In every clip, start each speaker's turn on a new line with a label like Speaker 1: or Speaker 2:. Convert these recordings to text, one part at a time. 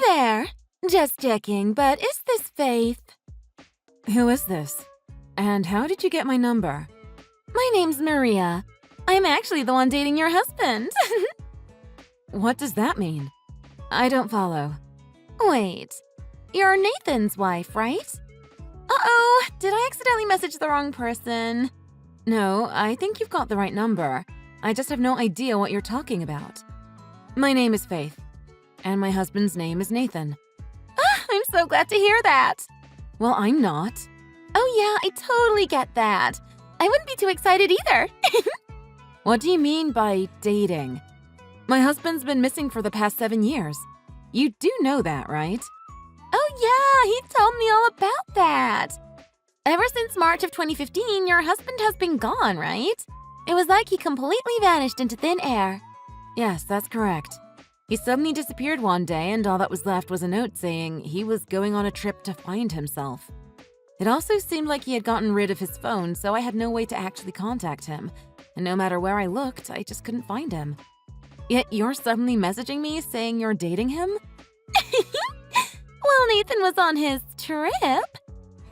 Speaker 1: there! Just checking, but is this Faith?
Speaker 2: Who is this? And how did you get my number?
Speaker 1: My name's Maria. I'm actually the one dating your husband.
Speaker 2: What does that mean? I don't follow.
Speaker 1: Wait, you're Nathan's wife, right? Uh-oh, did I accidentally message the wrong person?
Speaker 2: No, I think you've got the right number. I just have no idea what you're talking about. My name is Faith, and my husband's name is Nathan.
Speaker 1: I'm so glad to hear that.
Speaker 2: Well, I'm not.
Speaker 1: Oh yeah, I totally get that. I wouldn't be too excited either.
Speaker 2: What do you mean by dating? My husband's been missing for the past 7 years. You do know that, right?
Speaker 1: Oh yeah, he told me all about that. Ever since March of 2015, your husband has been gone, right? It was like he completely vanished into thin air.
Speaker 2: Yes, that's correct. He suddenly disappeared one day, and all that was left was a note saying he was going on a trip to find himself. It also seemed like he had gotten rid of his phone, so I had no way to actually contact him. And no matter where I looked, I just couldn't find him. Yet you're suddenly messaging me saying you're dating him?
Speaker 1: Well, Nathan was on his trip.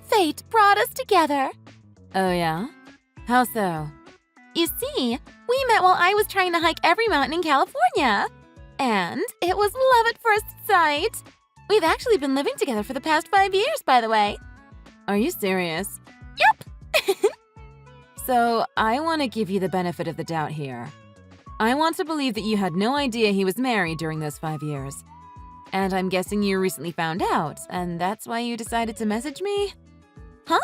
Speaker 1: Fate brought us together.
Speaker 2: Oh yeah? How so?
Speaker 1: You see, we met while I was trying to hike every mountain in California. And it was love at first sight. We've actually been living together for the past 5 years, by the way.
Speaker 2: Are you serious?
Speaker 1: Yep.
Speaker 2: So, I want to give you the benefit of the doubt here. I want to believe that you had no idea he was married during those 5 years. And I'm guessing you recently found out, and that's why you decided to message me?
Speaker 1: Huh?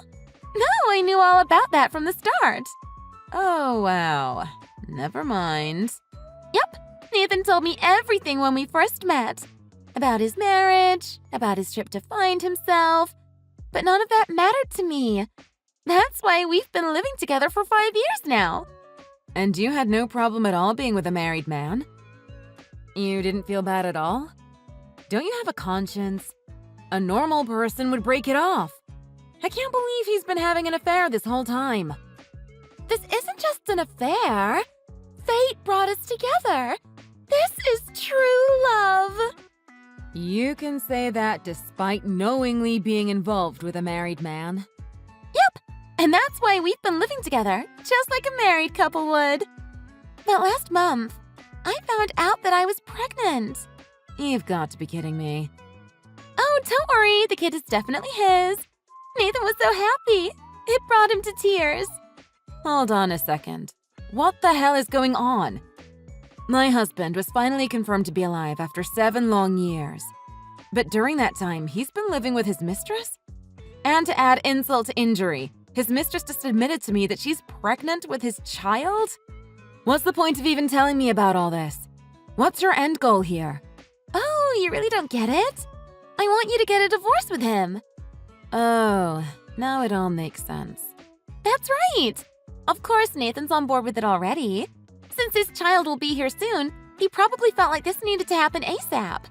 Speaker 1: No, I knew all about that from the start.
Speaker 2: Oh, wow. Never mind.
Speaker 1: Yep. Nathan told me everything when we first met. About his marriage, about his trip to find himself. But none of that mattered to me. That's why we've been living together for 5 years now.
Speaker 2: And you had no problem at all being with a married man? You didn't feel bad at all? Don't you have a conscience? A normal person would break it off. I can't believe he's been having an affair this whole time.
Speaker 1: This isn't just an affair. Fate brought us together. This is true love.
Speaker 2: You can say that despite knowingly being involved with a married man.
Speaker 1: Yep, and that's why we've been living together, just like a married couple would. But last month, I found out that I was pregnant.
Speaker 2: You've got to be kidding me.
Speaker 1: Oh, don't worry, the kid is definitely his. Nathan was so happy. It brought him to tears.
Speaker 2: Hold on a second. What the hell is going on? My husband was finally confirmed to be alive after 7 long years. But during that time, he's been living with his mistress? And to add insult to injury, his mistress just admitted to me that she's pregnant with his child? What's the point of even telling me about all this? What's your end goal here?
Speaker 1: Oh, you really don't get it? I want you to get a divorce with him.
Speaker 2: Oh, now it all makes sense.
Speaker 1: That's right. Of course, Nathan's on board with it already. Since his child will be here soon, he probably felt like this needed to happen ASAP.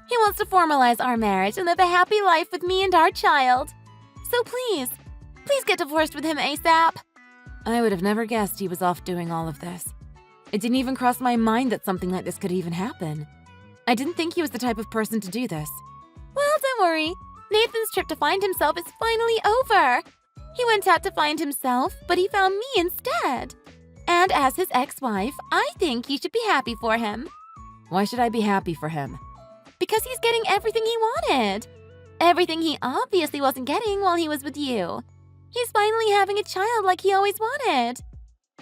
Speaker 1: He wants to formalize our marriage and live a happy life with me and our child. So please get divorced with him ASAP.
Speaker 2: I would have never guessed he was off doing all of this. It didn't even cross my mind that something like this could even happen. I didn't think he was the type of person to do this.
Speaker 1: Well, don't worry. Nathan's trip to find himself is finally over. He went out to find himself, but he found me instead. And as his ex-wife, I think you should be happy for him.
Speaker 2: Why should I be happy for him?
Speaker 1: Because he's getting everything he wanted. Everything he obviously wasn't getting while he was with you. He's finally having a child like he always wanted.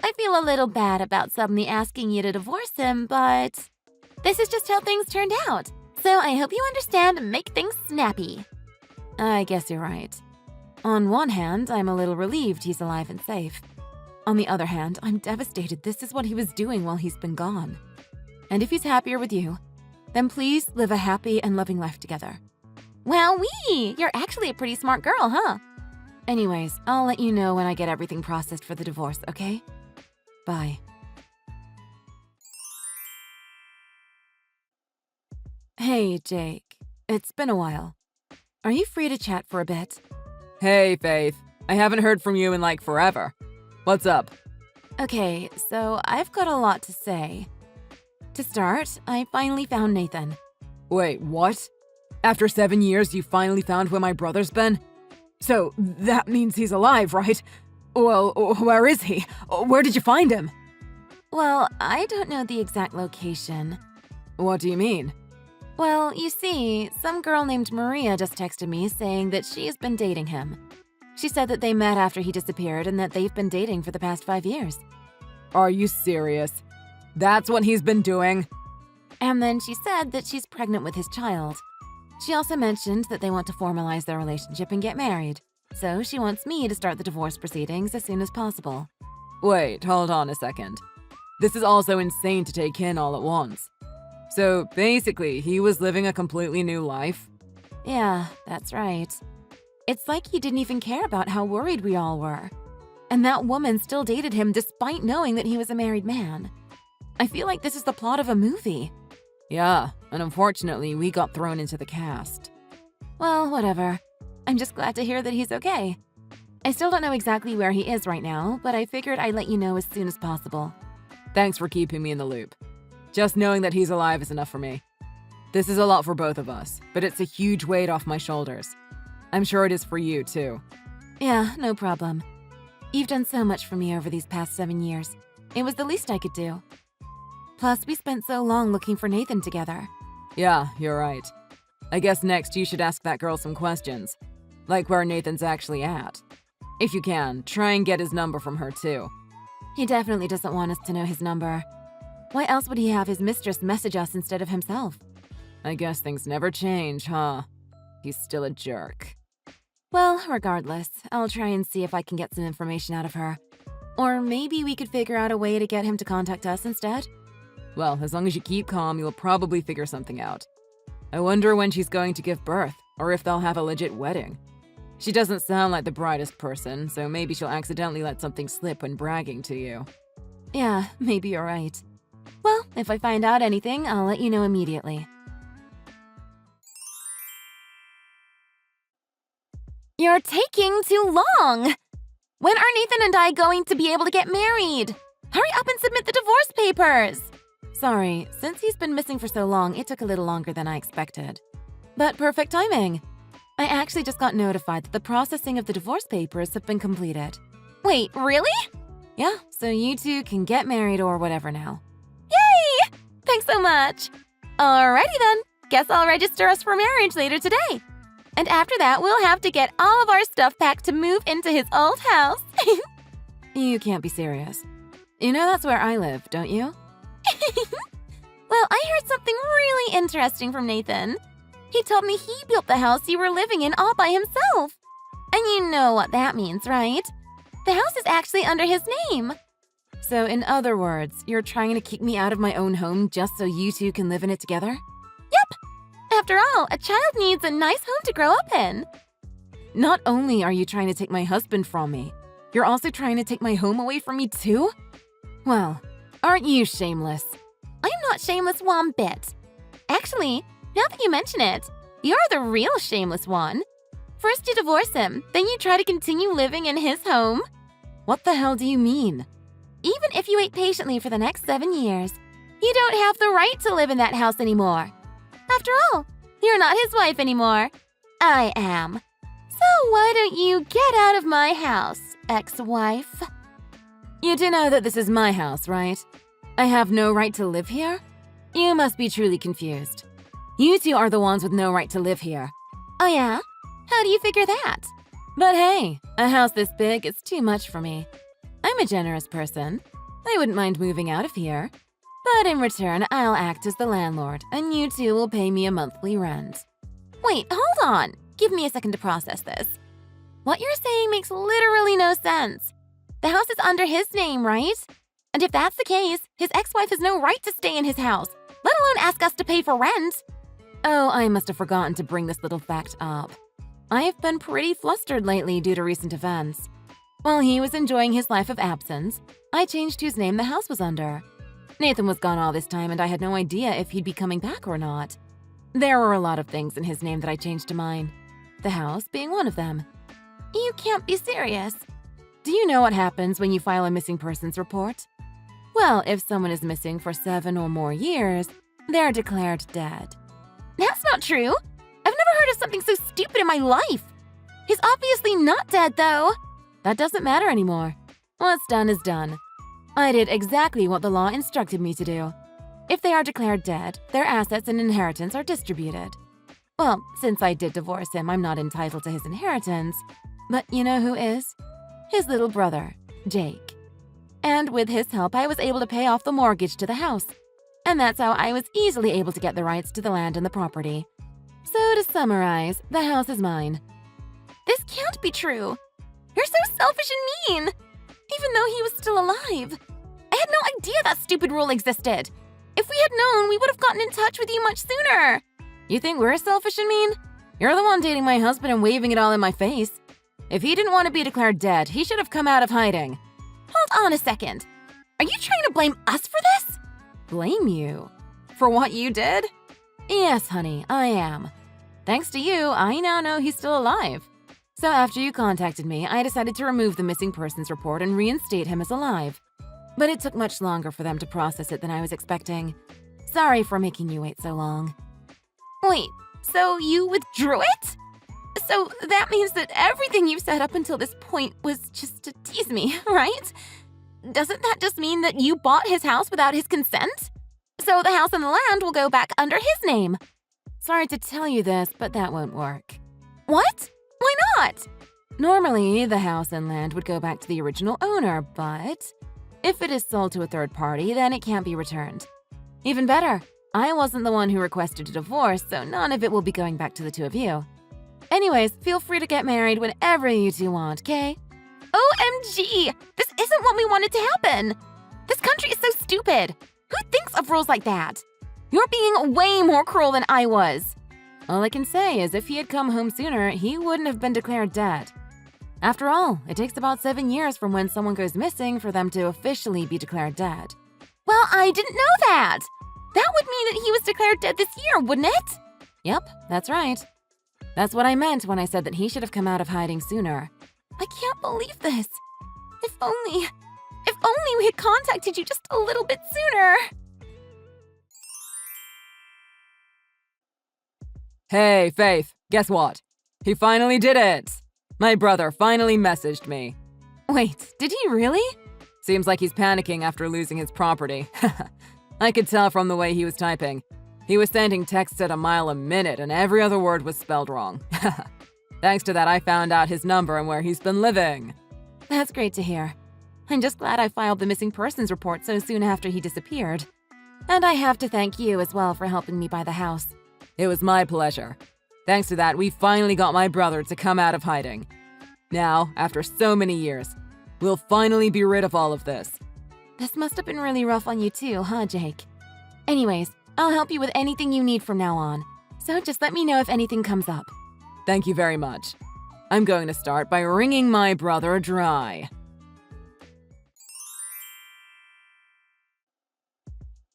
Speaker 1: I feel a little bad about suddenly asking you to divorce him, but this is just how things turned out. So I hope you understand and make things snappy.
Speaker 2: I guess you're right. On one hand, I'm a little relieved he's alive and safe. On the other hand, I'm devastated this is what he was doing while he's been gone. And if he's happier with you, then please live a happy and loving life together.
Speaker 1: Wowee! You're actually a pretty smart girl, huh?
Speaker 2: Anyways, I'll let you know when I get everything processed for the divorce, okay? Bye. Hey, Jake. It's been a while. Are you free to chat for a bit?
Speaker 3: Hey, Faith. I haven't heard from you in like forever. What's up?
Speaker 2: Okay, so I've got a lot to say. To start, I finally found Nathan.
Speaker 3: Wait, what? After 7 years, you finally found where my brother's been? So, that means he's alive, right? Well, where is he? Where did you find him?
Speaker 2: Well, I don't know the exact location.
Speaker 3: What do you mean?
Speaker 2: Well, you see, some girl named Maria just texted me saying that she's been dating him. She said that they met after he disappeared and that they've been dating for the past 5 years.
Speaker 3: Are you serious? That's what he's been doing?
Speaker 2: And then she said that she's pregnant with his child. She also mentioned that they want to formalize their relationship and get married. So she wants me to start the divorce proceedings as soon as possible.
Speaker 3: Wait, hold on a second. This is also insane to take in all at once. So basically, he was living a completely new life?
Speaker 2: Yeah, that's right. It's like he didn't even care about how worried we all were. And that woman still dated him despite knowing that he was a married man. I feel like this is the plot of a movie.
Speaker 3: Yeah, and unfortunately, we got thrown into the cast.
Speaker 2: Well, whatever. I'm just glad to hear that he's okay. I still don't know exactly where he is right now, but I figured I'd let you know as soon as possible.
Speaker 3: Thanks for keeping me in the loop. Just knowing that he's alive is enough for me. This is a lot for both of us, but it's a huge weight off my shoulders. I'm sure it is for you, too.
Speaker 2: Yeah, no problem. You've done so much for me over these past 7 years. It was the least I could do. Plus, we spent so long looking for Nathan together.
Speaker 3: Yeah, you're right. I guess next you should ask that girl some questions. Like where Nathan's actually at. If you can, try and get his number from her, too.
Speaker 2: He definitely doesn't want us to know his number. Why else would he have his mistress message us instead of himself?
Speaker 3: I guess things never change, huh? He's still a jerk.
Speaker 2: Well, regardless, I'll try and see if I can get some information out of her. Or maybe we could figure out a way to get him to contact us instead.
Speaker 3: Well, as long as you keep calm, you'll probably figure something out. I wonder when she's going to give birth, or if they'll have a legit wedding. She doesn't sound like the brightest person, so maybe she'll accidentally let something slip when bragging to you.
Speaker 2: Yeah, maybe you're right. Well, if I find out anything, I'll let you know immediately.
Speaker 1: You're taking too long! When are Nathan and I going to be able to get married? Hurry up and submit the divorce papers!
Speaker 2: Sorry, since he's been missing for so long, it took a little longer than I expected. But perfect timing. I actually just got notified that the processing of the divorce papers have been completed.
Speaker 1: Wait, really?
Speaker 2: Yeah, so you two can get married or whatever now.
Speaker 1: Yay! Thanks so much. Alrighty then. Guess I'll register us for marriage later today. And after that, we'll have to get all of our stuff packed to move into his old house.
Speaker 2: You can't be serious. You know that's where I live, don't you?
Speaker 1: Well, I heard something really interesting from Nathan. He told me he built the house you were living in all by himself. And you know what that means, right? The house is actually under his name.
Speaker 2: So in other words, you're trying to kick me out of my own home just so you two can live in it together?
Speaker 1: Yep. After all, a child needs a nice home to grow up in.
Speaker 2: Not only are you trying to take my husband from me, you're also trying to take my home away from me too? Well, aren't you shameless?
Speaker 1: I'm not shameless one bit. Actually, now that you mention it, you're the real shameless one. First you divorce him, then you try to continue living in his home.
Speaker 2: What the hell do you mean?
Speaker 1: Even if you wait patiently for the next 7 years, you don't have the right to live in that house anymore. After all, you're not his wife anymore. I am. So why don't you get out of my house, ex-wife?
Speaker 2: You do know that this is my house, right? I have no right to live here? You must be truly confused. You two are the ones with no right to live here.
Speaker 1: Oh yeah? How do you figure that?
Speaker 2: But hey, a house this big is too much for me. I'm a generous person. I wouldn't mind moving out of here. But in return, I'll act as the landlord, and you two will pay me a monthly rent.
Speaker 1: Wait, hold on. Give me a second to process this. What you're saying makes literally no sense. The house is under his name, right? And if that's the case, his ex-wife has no right to stay in his house, let alone ask us to pay for rent.
Speaker 2: Oh, I must have forgotten to bring this little fact up. I've been pretty flustered lately due to recent events. While he was enjoying his life of absence, I changed whose name the house was under. Nathan was gone all this time and I had no idea if he'd be coming back or not. There were a lot of things in his name that I changed to mine. The house being one of them.
Speaker 1: You can't be serious.
Speaker 2: Do you know what happens when you file a missing persons report? Well, if someone is missing for 7 or more years, they're declared dead.
Speaker 1: That's not true. I've heard of something so stupid in my life. He's obviously not dead, though.
Speaker 2: That doesn't matter anymore. What's done is done. I did exactly what the law instructed me to do. If they are declared dead, their assets and inheritance are distributed. Well, since I did divorce him, I'm not entitled to his inheritance. But you know who is? His little brother, Jake. And with his help, I was able to pay off the mortgage to the house. And that's how I was easily able to get the rights to the land and the property. So to summarize, the house is mine.
Speaker 1: This can't be true. You're so selfish and mean. Even though he was still alive. I had no idea that stupid rule existed. If we had known, we would have gotten in touch with you much sooner.
Speaker 2: You think we're selfish and mean? You're the one dating my husband and waving it all in my face. If he didn't want to be declared dead, he should have come out of hiding.
Speaker 1: Hold on a second. Are you trying to blame us for this?
Speaker 2: Blame you? For what you did? Yes, honey, I am. Thanks to you, I now know he's still alive. So after you contacted me, I decided to remove the missing persons report and reinstate him as alive. But it took much longer for them to process it than I was expecting. Sorry for making you wait so long.
Speaker 1: Wait, so you withdrew it? So that means that everything you've said up until this point was just to tease me, right? Doesn't that just mean that you bought his house without his consent? So the house and the land will go back under his name.
Speaker 2: Sorry to tell you this, but that won't work.
Speaker 1: What? Why not?
Speaker 2: Normally, the house and land would go back to the original owner, but if it is sold to a third party, then it can't be returned. Even better, I wasn't the one who requested a divorce, so none of it will be going back to the two of you. Anyways, feel free to get married whenever you two want, okay?
Speaker 1: OMG! This isn't what we wanted to happen! This country is so stupid! Who thinks of rules like that? You're being way more cruel than I was.
Speaker 2: All I can say is if he had come home sooner, he wouldn't have been declared dead. After all, it takes about 7 years from when someone goes missing for them to officially be declared dead.
Speaker 1: Well, I didn't know that! That would mean that he was declared dead this year, wouldn't it?
Speaker 2: Yep, that's right. That's what I meant when I said that he should have come out of hiding sooner.
Speaker 1: I can't believe this. If only we had contacted you just a little bit sooner.
Speaker 3: Hey, Faith, guess what? He finally did it! My brother finally messaged me.
Speaker 2: Wait, did he really?
Speaker 3: Seems like he's panicking after losing his property. I could tell from the way he was typing. He was sending texts at a mile a minute and every other word was spelled wrong. Thanks to that, I found out his number and where he's been living.
Speaker 2: That's great to hear. I'm just glad I filed the missing persons report so soon after he disappeared. And I have to thank you as well for helping me buy the house.
Speaker 3: It was my pleasure. Thanks to that, we finally got my brother to come out of hiding. Now, after so many years, we'll finally be rid of all of this.
Speaker 2: This must have been really rough on you too, huh, Jake? Anyways, I'll help you with anything you need from now on. So just let me know if anything comes up.
Speaker 3: Thank you very much. I'm going to start by wringing my brother dry.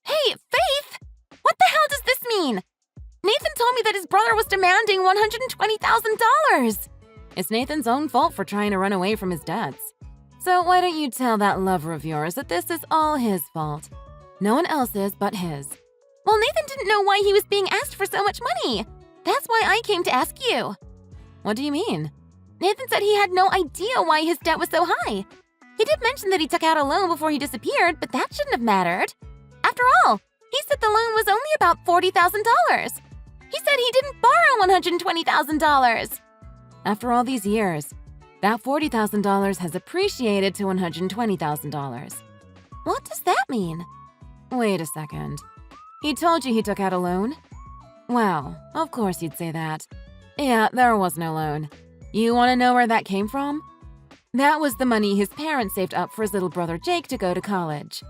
Speaker 1: Hey, Faith! What the hell does this mean? Nathan told me that his brother was demanding $120,000.
Speaker 2: It's Nathan's own fault for trying to run away from his debts. So why don't you tell that lover of yours that this is all his fault? No one else's but his.
Speaker 1: Well, Nathan didn't know why he was being asked for so much money. That's why I came to ask you.
Speaker 2: What do you mean?
Speaker 1: Nathan said he had no idea why his debt was so high. He did mention that he took out a loan before he disappeared, but that shouldn't have mattered. After all, he said the loan was only about $40,000. He said he didn't borrow $120,000.
Speaker 2: After all these years, that $40,000 has appreciated to $120,000.
Speaker 1: What does that mean?
Speaker 2: Wait a second. He told you he took out a loan? Wow, of course you'd say that. Yeah, there was no loan. You want to know where that came from? That was the money his parents saved up for his little brother Jake to go to college.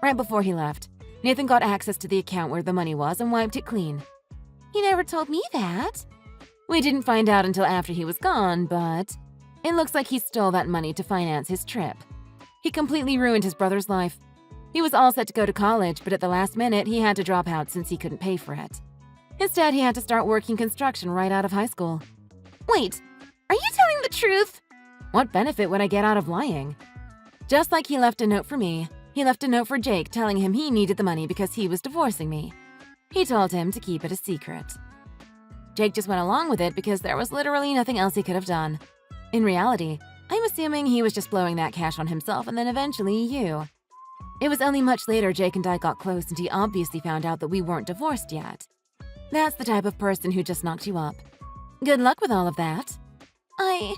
Speaker 2: Right before he left, Nathan got access to the account where the money was and wiped it clean.
Speaker 1: He never told me that.
Speaker 2: We didn't find out until after he was gone, but it looks like he stole that money to finance his trip. He completely ruined his brother's life. He was all set to go to college, but at the last minute, he had to drop out since he couldn't pay for it. Instead, he had to start working construction right out of high school.
Speaker 1: Wait, are you telling the truth?
Speaker 2: What benefit would I get out of lying? Just like he left a note for me, he left a note for Jake telling him he needed the money because he was divorcing me. He told him to keep it a secret. Jake just went along with it because there was literally nothing else he could have done. In reality, I'm assuming he was just blowing that cash on himself and then eventually you. It was only much later Jake and I got close and he obviously found out that we weren't divorced yet. That's the type of person who just knocked you up. Good luck with all of that.
Speaker 1: I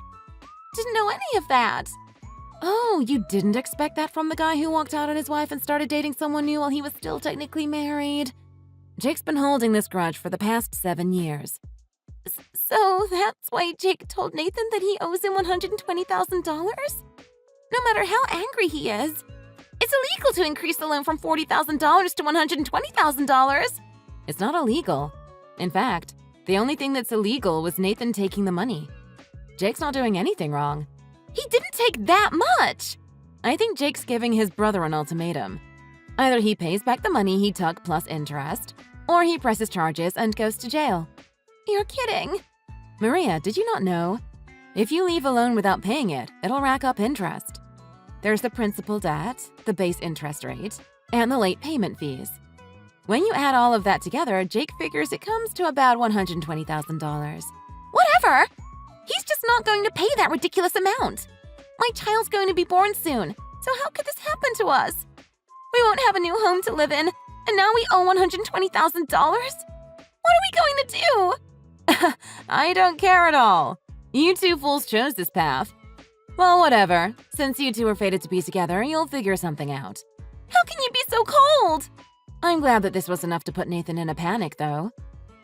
Speaker 1: didn't know any of that.
Speaker 2: Oh, you didn't expect that from the guy who walked out on his wife and started dating someone new while he was still technically married? Jake's been holding this grudge for the past 7 years.
Speaker 1: So that's why Jake told Nathan that he owes him $120,000? No matter how angry he is, it's illegal to increase the loan from $40,000 to $120,000.
Speaker 2: It's not illegal. In fact, the only thing that's illegal was Nathan taking the money. Jake's not doing anything wrong.
Speaker 1: He didn't take that much.
Speaker 2: I think Jake's giving his brother an ultimatum. Either he pays back the money he took plus interest, or he presses charges and goes to jail.
Speaker 1: You're kidding.
Speaker 2: Maria, did you not know? If you leave a loan without paying it, it'll rack up interest. There's the principal debt, the base interest rate, and the late payment fees. When you add all of that together, Jake figures it comes to about $120,000.
Speaker 1: Whatever! He's just not going to pay that ridiculous amount. My child's going to be born soon, so how could this happen to us? We won't have a new home to live in, and now we owe $120,000? What are we going to do?
Speaker 2: I don't care at all. You two fools chose this path. Well, whatever. Since you two are fated to be together, you'll figure something out.
Speaker 1: How can you be so cold?
Speaker 2: I'm glad that this was enough to put Nathan in a panic, though.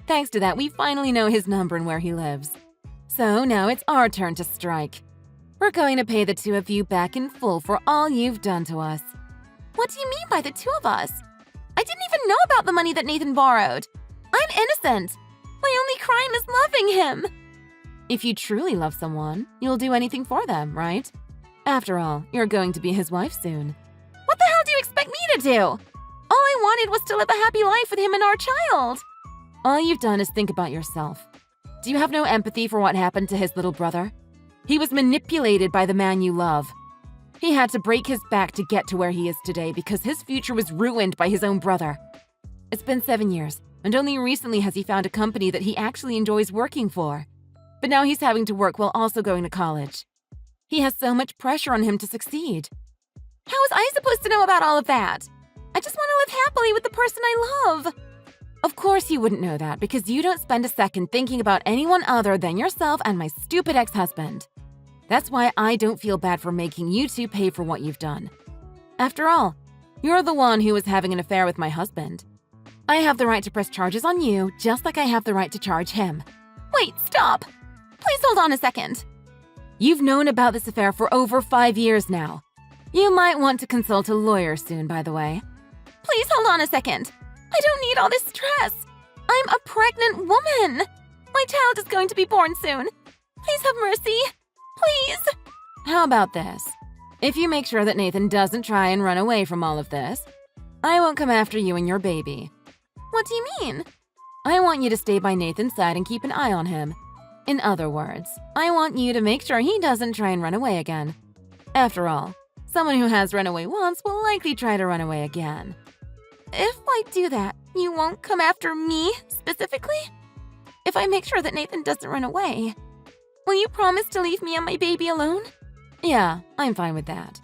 Speaker 2: Thanks to that, we finally know his number and where he lives. So now it's our turn to strike. We're going to pay the two of you back in full for all you've done to us.
Speaker 1: What do you mean by the two of us? I didn't even know about the money that Nathan borrowed. I'm innocent. My only crime is loving him.
Speaker 2: If you truly love someone, you'll do anything for them, right? After all, you're going to be his wife soon.
Speaker 1: What the hell do you expect me to do? All I wanted was to live a happy life with him and our child.
Speaker 2: All you've done is think about yourself. Do you have no empathy for what happened to his little brother? He was manipulated by the man you love. He had to break his back to get to where he is today because his future was ruined by his own brother. It's been 7 years, and only recently has he found a company that he actually enjoys working for. But now he's having to work while also going to college. He has so much pressure on him to succeed.
Speaker 1: How was I supposed to know about all of that? I just want to live happily with the person I love.
Speaker 2: Of course you wouldn't know that because you don't spend a second thinking about anyone other than yourself and my stupid ex-husband. That's why I don't feel bad for making you two pay for what you've done. After all, you're the one who was having an affair with my husband. I have the right to press charges on you, just like I have the right to charge him.
Speaker 1: Wait, stop! Please hold on a second.
Speaker 2: You've known about this affair for over 5 years now. You might want to consult a lawyer soon, by the way.
Speaker 1: Please hold on a second. I don't need all this stress. I'm a pregnant woman. My child is going to be born soon. Please have mercy. Please.
Speaker 2: How about this? If you make sure that Nathan doesn't try and run away from all of this, I won't come after you and your baby.
Speaker 1: What do you mean?
Speaker 2: I want you to stay by Nathan's side and keep an eye on him. In other words, I want you to make sure he doesn't try and run away again. After all, someone who has run away once will likely try to run away again.
Speaker 1: If I do that, you won't come after me, specifically? If I make sure that Nathan doesn't run away, will you promise to leave me and my baby alone?
Speaker 2: Yeah, I'm fine with that.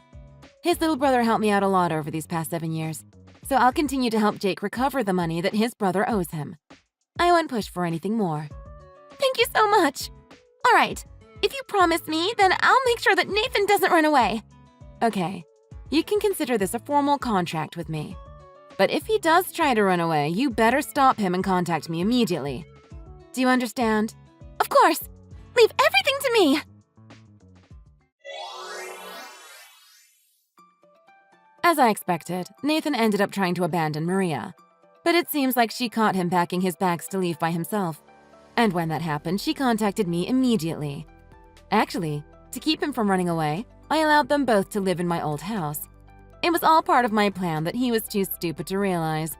Speaker 2: His little brother helped me out a lot over these past 7 years, so I'll continue to help Jake recover the money that his brother owes him. I won't push for anything more.
Speaker 1: Thank you so much. All right, if you promise me, then I'll make sure that Nathan doesn't run away.
Speaker 2: Okay, you can consider this a formal contract with me. But if he does try to run away, you better stop him and contact me immediately. Do you understand?
Speaker 1: Of course. Leave everything to me.
Speaker 2: As I expected, Nathan ended up trying to abandon Maria. But it seems like she caught him packing his bags to leave by himself. And when that happened, she contacted me immediately. Actually, to keep him from running away, I allowed them both to live in my old house. It was all part of my plan that he was too stupid to realize.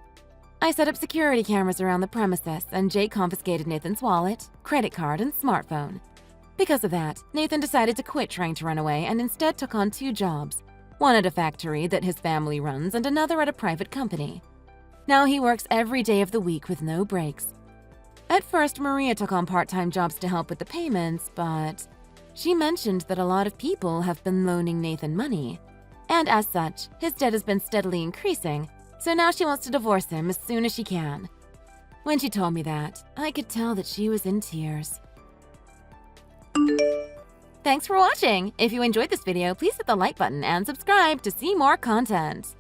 Speaker 2: I set up security cameras around the premises, and Jake confiscated Nathan's wallet, credit card, and smartphone. Because of that, Nathan decided to quit trying to run away and instead took on 2 jobs, one at a factory that his family runs and another at a private company. Now he works every day of the week with no breaks. At first, Maria took on part-time jobs to help with the payments, but she mentioned that a lot of people have been loaning Nathan money. And as such, his debt has been steadily increasing, so now she wants to divorce him as soon as she can. When she told me that, I could tell that she was in tears.
Speaker 1: Thanks for watching! If you enjoyed this video, please hit the like button and subscribe to see more content.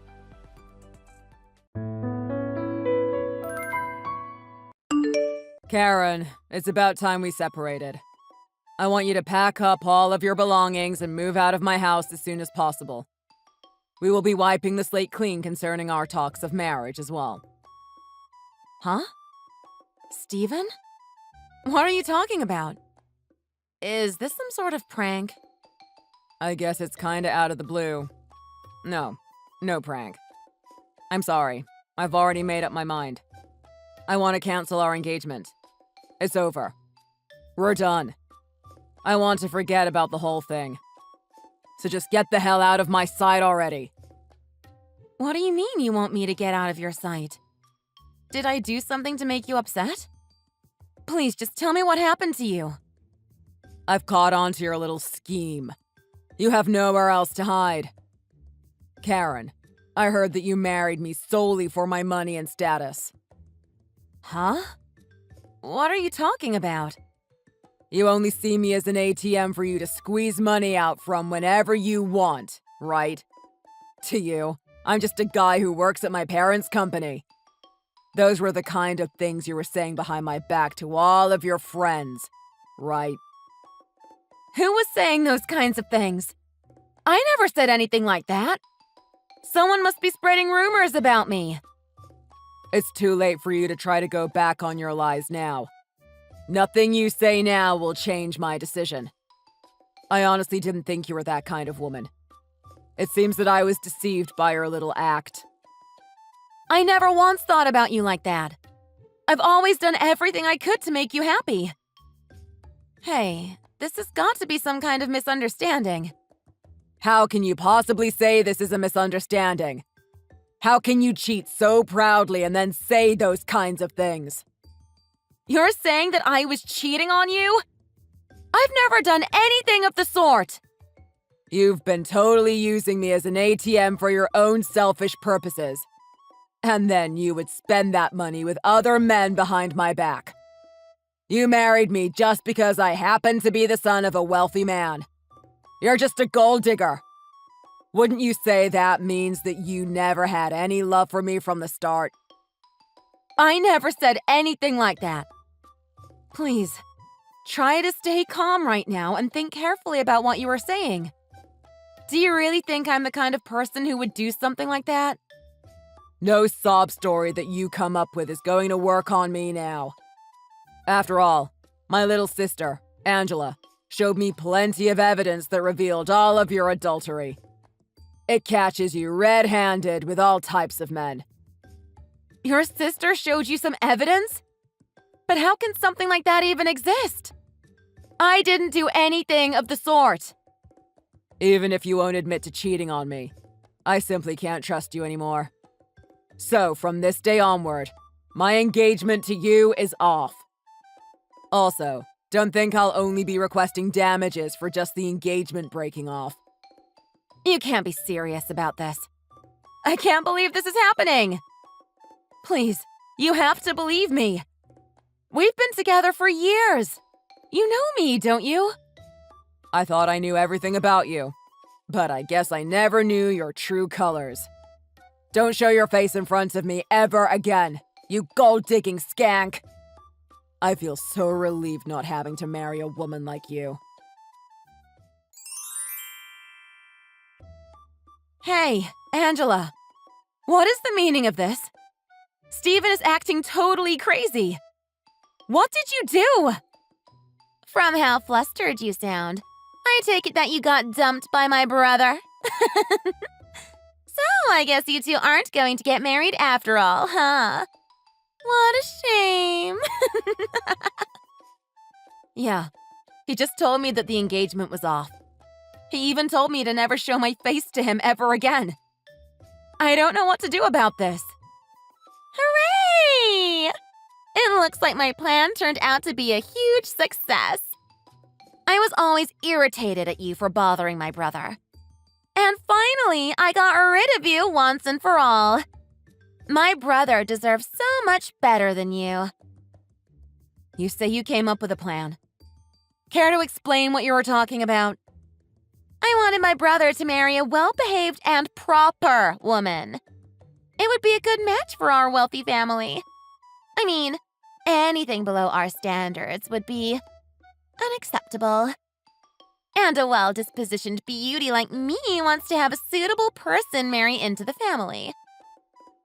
Speaker 3: Karen, it's about time we separated. I want you to pack up all of your belongings and move out of my house as soon as possible. We will be wiping the slate clean concerning our talks of marriage as well.
Speaker 2: Huh? Steven? What are you talking about? Is this some sort of prank?
Speaker 3: I guess it's kinda out of the blue. No prank. I'm sorry. I've already made up my mind. I want to cancel our engagement. It's over. We're done. I want to forget about the whole thing. So just get the hell out of my sight already.
Speaker 2: What do you mean you want me to get out of your sight? Did I do something to make you upset? Please, just tell me what happened to you.
Speaker 3: I've caught on to your little scheme. You have nowhere else to hide. Karen, I heard that you married me solely for my money and status.
Speaker 2: Huh? What are you talking about?
Speaker 3: You only see me as an ATM for you to squeeze money out from whenever you want, right? To you, I'm just a guy who works at my parents' company. Those were the kind of things you were saying behind my back to all of your friends, right?
Speaker 2: Who was saying those kinds of things? I never said anything like that. Someone must be spreading rumors about me.
Speaker 3: It's too late for you to try to go back on your lies now. Nothing you say now will change my decision. I honestly didn't think you were that kind of woman. It seems that I was deceived by your little act.
Speaker 2: I never once thought about you like that. I've always done everything I could to make you happy. Hey, this has got to be some kind of misunderstanding.
Speaker 3: How can you possibly say this is a misunderstanding? How can you cheat so proudly and then say those kinds of things?
Speaker 2: You're saying that I was cheating on you? I've never done anything of the sort.
Speaker 3: You've been totally using me as an ATM for your own selfish purposes. And then you would spend that money with other men behind my back. You married me just because I happen to be the son of a wealthy man. You're just a gold digger. Wouldn't you say that means that you never had any love for me from the start?
Speaker 2: I never said anything like that. Please, try to stay calm right now and think carefully about what you were saying. Do you really think I'm the kind of person who would do something like that?
Speaker 3: No sob story that you come up with is going to work on me now. After all, my little sister, Angela, showed me plenty of evidence that revealed all of your adultery. It catches you red-handed with all types of men.
Speaker 2: Your sister showed you some evidence? But how can something like that even exist? I didn't do anything of the sort.
Speaker 3: Even if you won't admit to cheating on me, I simply can't trust you anymore. So, from this day onward, my engagement to you is off. Also, don't think I'll only be requesting damages for just the engagement breaking off.
Speaker 2: You can't be serious about this. I can't believe this is happening. Please, you have to believe me. We've been together for years. You know me, don't you?
Speaker 3: I thought I knew everything about you, but I guess I never knew your true colors. Don't show your face in front of me ever again, you gold-digging skank. I feel so relieved not having to marry a woman like you.
Speaker 2: Hey, Angela. What is the meaning of this? Steven is acting totally crazy. What did you do?
Speaker 1: From how flustered you sound, I take it that you got dumped by my brother. So I guess you two aren't going to get married after all, huh? What a shame.
Speaker 2: Yeah, he just told me that the engagement was off. He even told me to never show my face to him ever again. I don't know what to do about this.
Speaker 1: Hooray! It Looks like my plan turned out to be a huge success. I was always irritated at you for bothering my brother. And finally, I got rid of you once and for all. My brother deserves so much better than you.
Speaker 2: You say you came up with a plan. Care to explain what you were talking about?
Speaker 1: I wanted my brother to marry a well-behaved and proper woman. It would be a good match for our wealthy family. I mean, anything below our standards would be unacceptable. And a well-dispositioned beauty like me wants to have a suitable person marry into the family.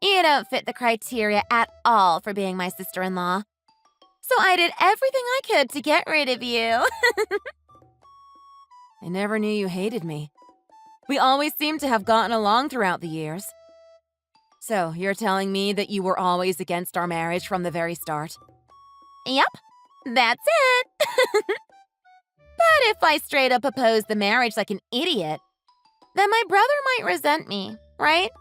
Speaker 1: You don't fit the criteria at all for being my sister-in-law. So I did everything I could to get rid of you.
Speaker 2: I never knew you hated me. We always seemed to have gotten along throughout the years. So, you're telling me that you were always against our marriage from the very start?
Speaker 1: Yep, that's it. But if I straight up opposed the marriage like an idiot, then my brother might resent me, right?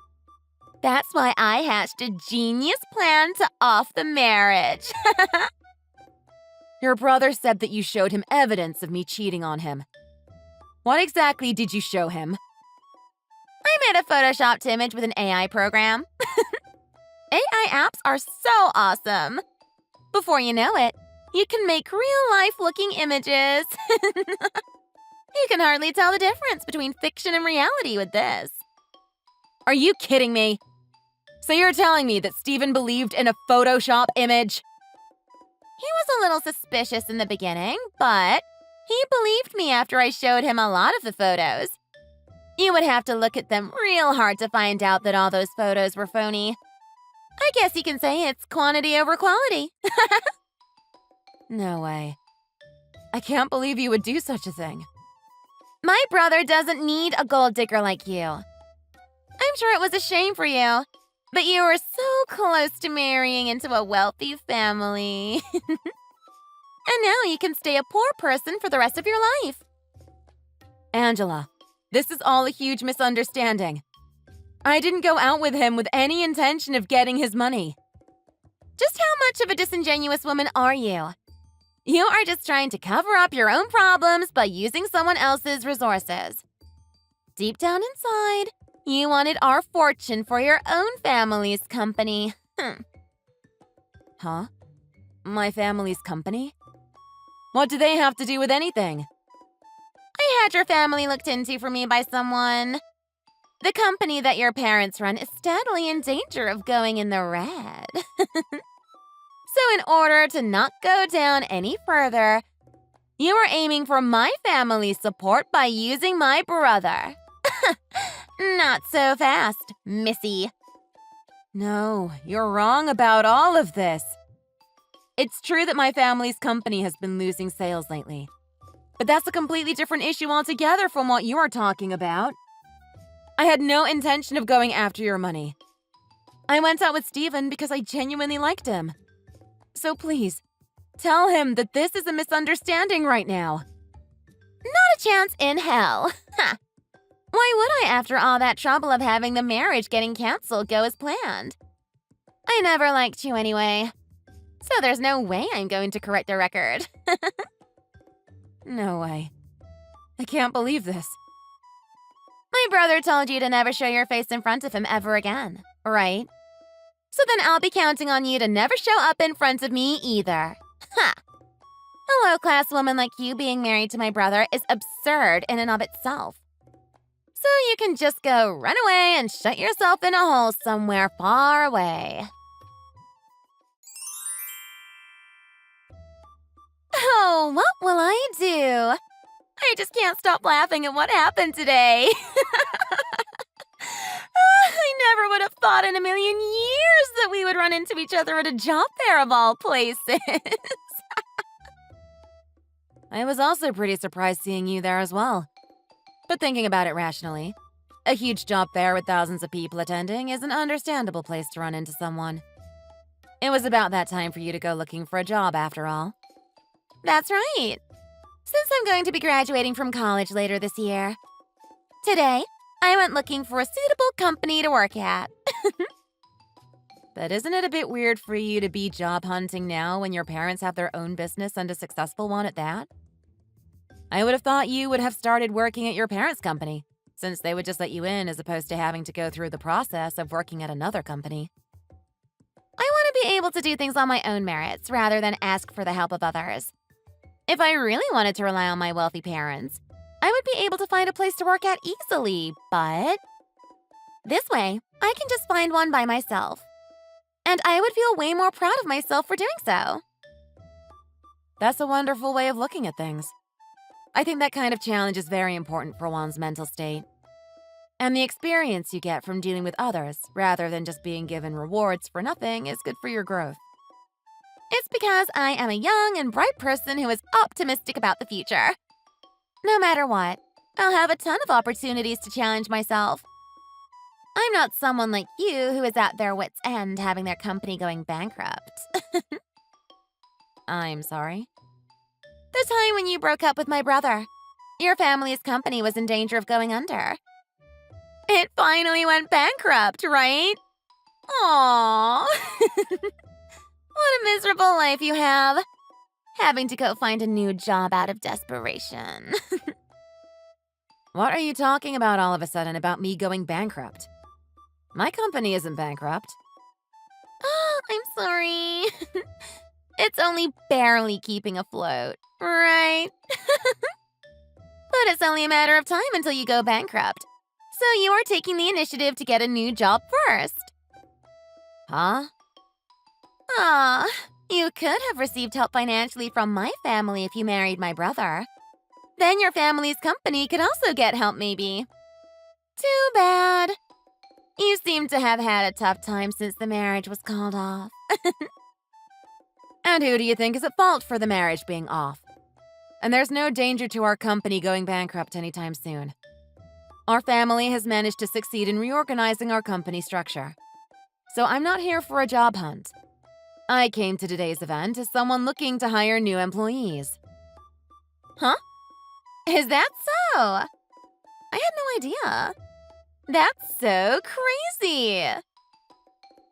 Speaker 1: That's why I hatched a genius plan to off the marriage.
Speaker 2: Your brother said that you showed him evidence of me cheating on him. What exactly did you show him?
Speaker 1: I made a photoshopped image with an AI program. AI apps are so awesome. Before you know it, you can make real-life-looking images. You can hardly tell the difference between fiction and reality with this.
Speaker 2: Are you kidding me? So you're telling me that Steven believed in a Photoshop image?
Speaker 1: He was a little suspicious in the beginning, but he believed me after I showed him a lot of the photos. You would have to look at them real hard to find out that all those photos were phony. I guess you can say it's quantity over quality.
Speaker 2: No way. I can't believe you would do such a thing.
Speaker 1: My brother doesn't need a gold digger like you. I'm sure it was a shame for you, but you were so close to marrying into a wealthy family. And now you can stay a poor person for the rest of your life.
Speaker 2: Angela, this is all a huge misunderstanding. I didn't go out with him with any intention of getting his money.
Speaker 1: Just how much of a disingenuous woman are you? You are just trying to cover up your own problems by using someone else's resources. Deep down inside, you wanted our fortune for your own family's company.
Speaker 2: Huh? My family's company? What do they have to do with anything?
Speaker 1: I had your family looked into for me by someone. The company that your parents run is steadily in danger of going in the red. So in order to not go down any further, you were aiming for my family's support by using my brother. Not so fast, Missy.
Speaker 2: No, you're wrong about all of this. It's true that my family's company has been losing sales lately. But that's a completely different issue altogether from what you are talking about. I had no intention of going after your money. I went out with Steven because I genuinely liked him. So please, tell him that this is a misunderstanding right now.
Speaker 1: Not a chance in hell. Why would I, after all that trouble of having the marriage getting canceled go as planned? I never liked you anyway. So there's no way I'm going to correct the record.
Speaker 2: No way. I can't believe this.
Speaker 1: My brother told you to never show your face in front of him ever again, right? So then I'll be counting on you to never show up in front of me either. Ha! A low-class woman like you being married to my brother is absurd in and of itself. So you can just go run away and shut yourself in a hole somewhere far away. Oh, what will I do? I just can't stop laughing at what happened today. I never would have thought in a million years that we would run into each other at a job fair of all places.
Speaker 2: I was also pretty surprised seeing you there as well. But thinking about it rationally, a huge job fair with thousands of people attending is an understandable place to run into someone. It was about that time for you to go looking for a job after all.
Speaker 1: That's right. Since I'm going to be graduating from college later this year. Today, I went looking for a suitable company to work at.
Speaker 2: But isn't it a bit weird for you to be job hunting now when your parents have their own business and a successful one at that? I would have thought you would have started working at your parents' company, since they would just let you in as opposed to having to go through the process of working at another company.
Speaker 1: I want to be able to do things on my own merits rather than ask for the help of others. If I really wanted to rely on my wealthy parents, I would be able to find a place to work at easily, but this way, I can just find one by myself. And I would feel way more proud of myself for doing so.
Speaker 2: That's a wonderful way of looking at things. I think that kind of challenge is very important for one's mental state. And the experience you get from dealing with others, rather than just being given rewards for nothing, is good for your growth.
Speaker 1: It's because I am a young and bright person who is optimistic about the future. No matter what, I'll have a ton of opportunities to challenge myself. I'm not someone like you who is at their wits' end having their company going bankrupt.
Speaker 2: I'm sorry?
Speaker 1: The time when you broke up with my brother. Your family's company was in danger of going under. It finally went bankrupt, right? Aww. What a miserable life you have. Having to go find a new job out of desperation.
Speaker 2: What are you talking about all of a sudden about me going bankrupt? My company isn't bankrupt.
Speaker 1: Oh, I'm sorry. It's only barely keeping afloat, right? But it's only a matter of time until you go bankrupt. So you are taking the initiative to get a new job first.
Speaker 2: Huh?
Speaker 1: Ah, you could have received help financially from my family if you married my brother. Then your family's company could also get help, maybe. Too bad. You seem to have had a tough time since the marriage was called off.
Speaker 2: And who do you think is at fault for the marriage being off? And there's no danger to our company going bankrupt anytime soon. Our family has managed to succeed in reorganizing our company structure. So I'm not here for a job hunt. I came to today's event as someone looking to hire new employees.
Speaker 1: Huh? Is that so? I had no idea. That's so crazy.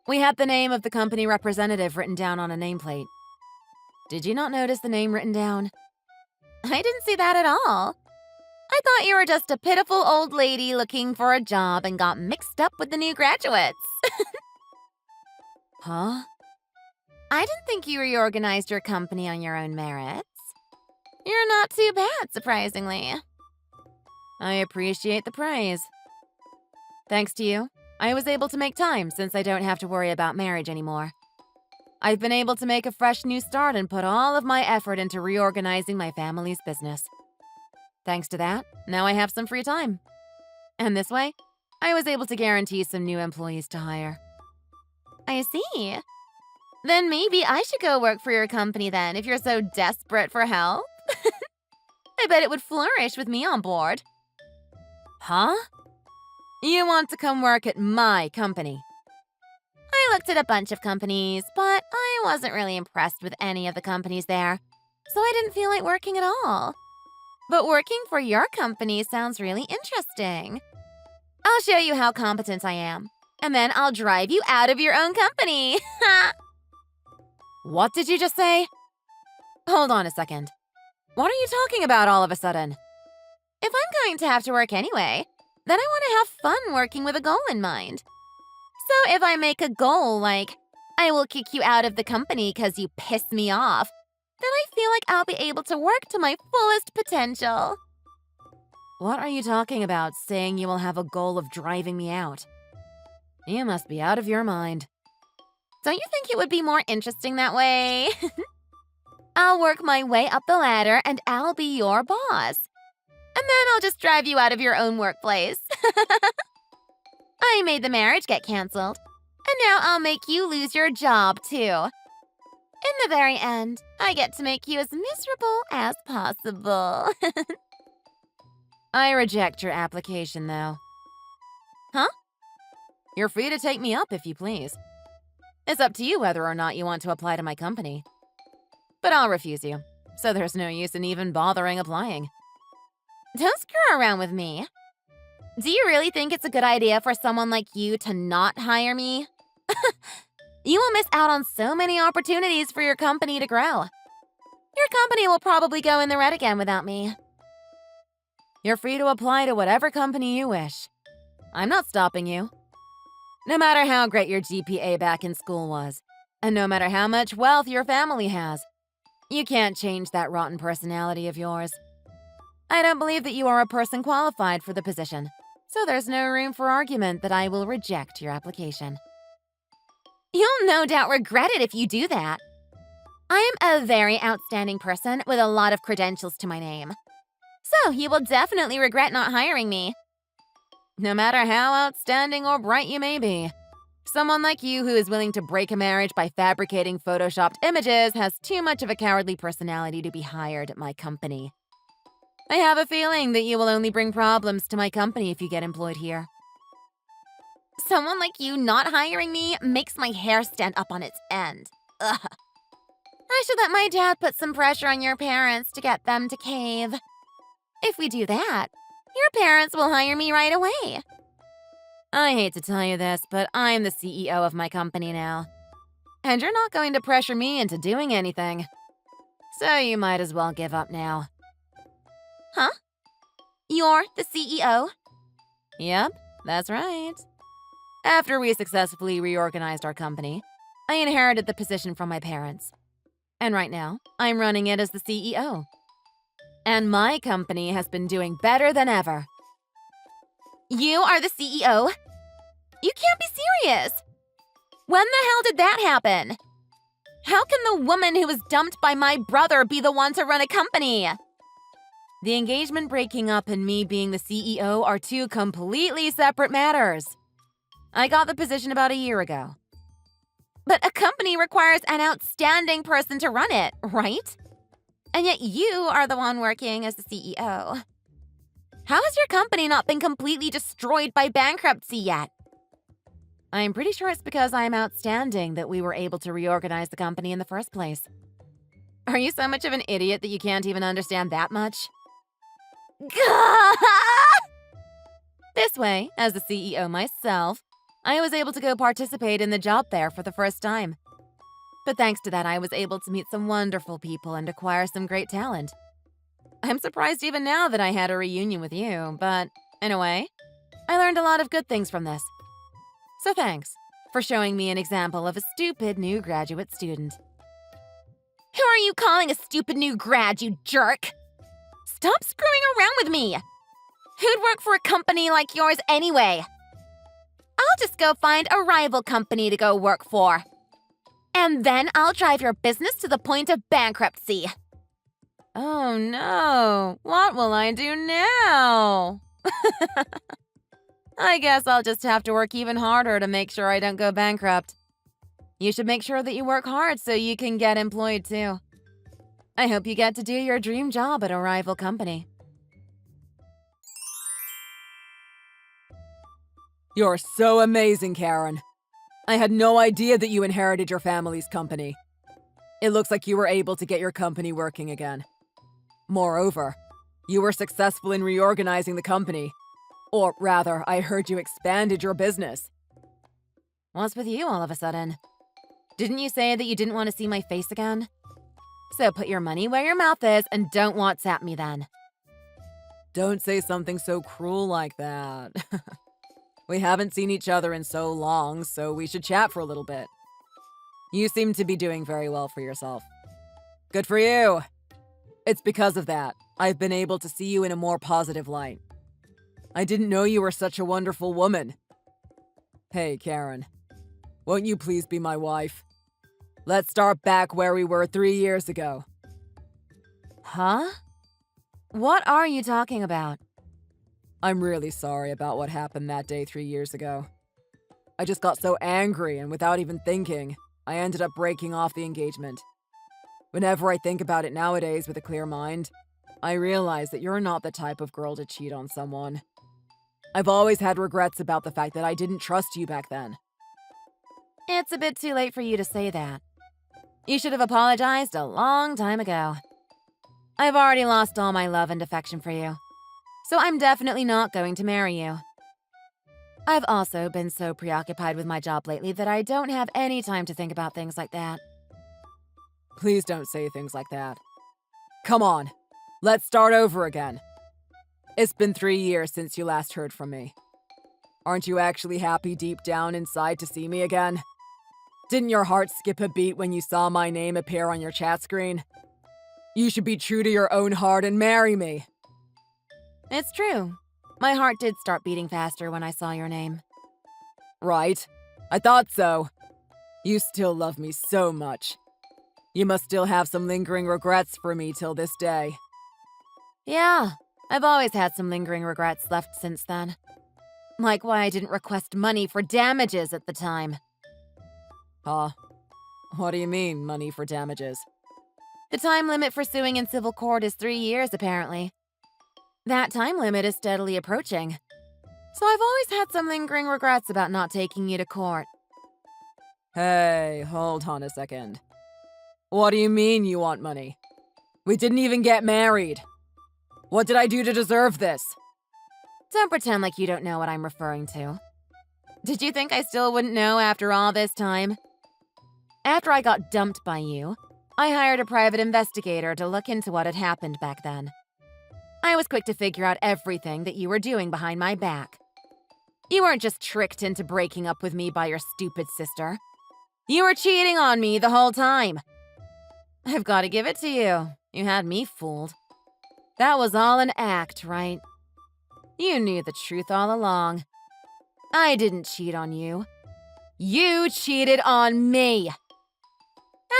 Speaker 2: We had the name of the company representative written down on a nameplate. Did you not notice the name written down?
Speaker 1: I didn't see that at all. I thought you were just a pitiful old lady looking for a job and got mixed up with the new graduates.
Speaker 2: Huh?
Speaker 1: I didn't think you reorganized your company on your own merits. You're not too bad, surprisingly.
Speaker 2: I appreciate the praise. Thanks to you, I was able to make time since I don't have to worry about marriage anymore. I've been able to make a fresh new start and put all of my effort into reorganizing my family's business. Thanks to that, now I have some free time. And this way, I was able to guarantee some new employees to hire.
Speaker 1: I see. Then maybe I should go work for your company then if you're so desperate for help. I bet it would flourish with me on board.
Speaker 2: Huh? You want to come work at my company?
Speaker 1: I looked at a bunch of companies, but I wasn't really impressed with any of the companies there, so I didn't feel like working at all. But working for your company sounds really interesting. I'll show you how competent I am, and then I'll drive you out of your own company.
Speaker 2: What did you just say? Hold on a second. What are you talking about all of a sudden?
Speaker 1: If I'm going to have to work anyway, then I want to have fun working with a goal in mind. So if I make a goal like, I will kick you out of the company because you piss me off, then I feel like I'll be able to work to my fullest potential.
Speaker 2: What are you talking about, saying you will have a goal of driving me out? You must be out of your mind.
Speaker 1: Don't you think it would be more interesting that way? I'll work my way up the ladder and I'll be your boss. And then I'll just drive you out of your own workplace. I made the marriage get canceled. And now I'll make you lose your job, too. In the very end, I get to make you as miserable as possible.
Speaker 2: I reject your application, though.
Speaker 1: Huh?
Speaker 2: You're free to take me up if you please. It's up to you whether or not you want to apply to my company. But I'll refuse you, so there's no use in even bothering applying.
Speaker 1: Don't screw around with me. Do you really think it's a good idea for someone like you to not hire me? You will miss out on so many opportunities for your company to grow. Your company will probably go in the red again without me.
Speaker 2: You're free to apply to whatever company you wish. I'm not stopping you. No matter how great your GPA back in school was, and no matter how much wealth your family has, you can't change that rotten personality of yours. I don't believe that you are a person qualified for the position, so there's no room for argument that I will reject your application.
Speaker 1: You'll no doubt regret it if you do that. I am a very outstanding person with a lot of credentials to my name. So you will definitely regret not hiring me.
Speaker 2: No matter how outstanding or bright you may be, someone like you who is willing to break a marriage by fabricating photoshopped images has too much of a cowardly personality to be hired at my company. I have a feeling that you will only bring problems to my company if you get employed here.
Speaker 1: Someone like you not hiring me makes my hair stand up on its end. Ugh. I should let my dad put some pressure on your parents to get them to cave. If we do that, your parents will hire me right away.
Speaker 2: I hate to tell you this, but I'm the CEO of my company now. And you're not going to pressure me into doing anything. So you might as well give up now.
Speaker 1: Huh? You're the CEO?
Speaker 2: Yep, that's right. After we successfully reorganized our company, I inherited the position from my parents. And right now, I'm running it as the CEO. And my company has been doing better than ever.
Speaker 1: You are the CEO? You can't be serious. When the hell did that happen? How can the woman who was dumped by my brother be the one to run a company?
Speaker 2: The engagement breaking up and me being the CEO are two completely separate matters. I got the position about a year ago.
Speaker 1: But a company requires an outstanding person to run it, right? And yet you are the one working as the CEO. How has your company not been completely destroyed by bankruptcy yet?
Speaker 2: I'm pretty sure it's because I'm outstanding that we were able to reorganize the company in the first place. Are you so much of an idiot that you can't even understand that much? This way, as the CEO myself, I was able to go participate in the job fair for the first time. But thanks to that, I was able to meet some wonderful people and acquire some great talent. I'm surprised even now that I had a reunion with you, but in a way, I learned a lot of good things from this. So thanks for showing me an example of a stupid new graduate student.
Speaker 1: Who are you calling a stupid new grad, you jerk? Stop screwing around with me! Who'd work for a company like yours anyway? I'll just go find a rival company to go work for. And then I'll drive your business to the point of bankruptcy.
Speaker 2: Oh no, what will I do now? I guess I'll just have to work even harder to make sure I don't go bankrupt. You should make sure that you work hard so you can get employed too. I hope you get to do your dream job at a rival company.
Speaker 3: You're so amazing, Karen. I had no idea that you inherited your family's company. It looks like you were able to get your company working again. Moreover, you were successful in reorganizing the company. Or rather, I heard you expanded your business.
Speaker 2: What's with you all of a sudden? Didn't you say that you didn't want to see my face again? So put your money where your mouth is and don't WhatsApp me then.
Speaker 3: Don't say something so cruel like that. We haven't seen each other in so long, so we should chat for a little bit. You seem to be doing very well for yourself. Good for you! It's because of that I've been able to see you in a more positive light. I didn't know you were such a wonderful woman. Hey, Karen. Won't you please be my wife? Let's start back where we were 3 years ago.
Speaker 2: Huh? What are you talking about?
Speaker 3: I'm really sorry about what happened that day 3 years ago. I just got so angry, and without even thinking, I ended up breaking off the engagement. Whenever I think about it nowadays with a clear mind, I realize that you're not the type of girl to cheat on someone. I've always had regrets about the fact that I didn't trust you back then.
Speaker 2: It's a bit too late for you to say that. You should have apologized a long time ago. I've already lost all my love and affection for you, so I'm definitely not going to marry you. I've also been so preoccupied with my job lately that I don't have any time to think about things like that.
Speaker 3: Please don't say things like that. Come on, let's start over again. It's been 3 years since you last heard from me. Aren't you actually happy deep down inside to see me again? Didn't your heart skip a beat when you saw my name appear on your chat screen? You should be true to your own heart and marry me.
Speaker 2: It's true. My heart did start beating faster when I saw your name.
Speaker 3: Right. I thought so. You still love me so much. You must still have some lingering regrets for me till this day.
Speaker 2: Yeah, I've always had some lingering regrets left since then. Like why I didn't request money for damages at the time.
Speaker 3: Huh? What do you mean, money for damages?
Speaker 2: The time limit for suing in civil court is 3 years, apparently. That time limit is steadily approaching. So I've always had some lingering regrets about not taking you to court.
Speaker 3: Hey, hold on a second. What do you mean you want money? We didn't even get married. What did I do to deserve this?
Speaker 2: Don't pretend like you don't know what I'm referring to. Did you think I still wouldn't know after all this time? After I got dumped by you, I hired a private investigator to look into what had happened back then. I was quick to figure out everything that you were doing behind my back. You weren't just tricked into breaking up with me by your stupid sister. You were cheating on me the whole time. I've got to give it to you. You had me fooled. That was all an act, right? You knew the truth all along. I didn't cheat on you. You cheated on me.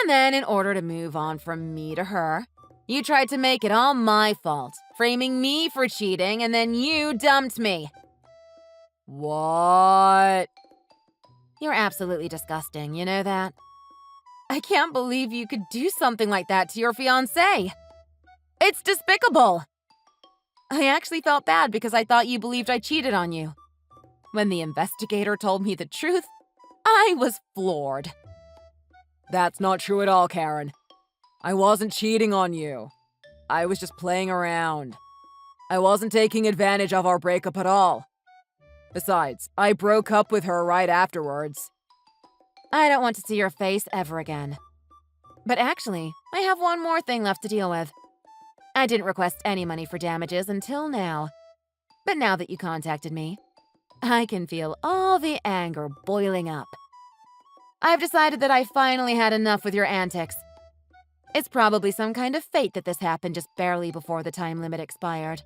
Speaker 2: And then, in order to move on from me to her, you tried to make it all my fault, framing me for cheating, and then you dumped me.
Speaker 3: What?
Speaker 2: You're absolutely disgusting, you know that? I can't believe you could do something like that to your fiancé. It's despicable. I actually felt bad because I thought you believed I cheated on you. When the investigator told me the truth, I was floored.
Speaker 3: That's not true at all, Karen. I wasn't cheating on you. I was just playing around. I wasn't taking advantage of our breakup at all. Besides, I broke up with her right afterwards.
Speaker 2: I don't want to see your face ever again. But actually, I have one more thing left to deal with. I didn't request any money for damages until now. But now that you contacted me, I can feel all the anger boiling up. I've decided that I finally had enough with your antics. It's probably some kind of fate that this happened just barely before the time limit expired.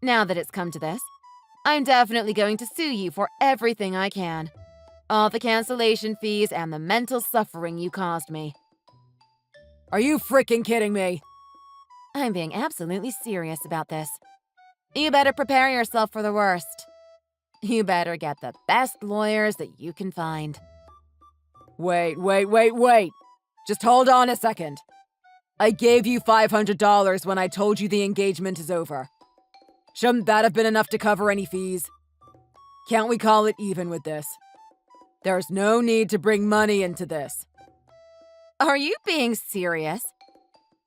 Speaker 2: Now that it's come to this, I'm definitely going to sue you for everything I can. All the cancellation fees and the mental suffering you caused me.
Speaker 3: Are you freaking kidding me?
Speaker 2: I'm being absolutely serious about this. You better prepare yourself for the worst. You better get the best lawyers that you can find.
Speaker 3: Wait. Just hold on a second. I gave you $500 when I told you the engagement is over. Shouldn't that have been enough to cover any fees? Can't we call it even with this? There's no need to bring money into this.
Speaker 2: Are you being serious?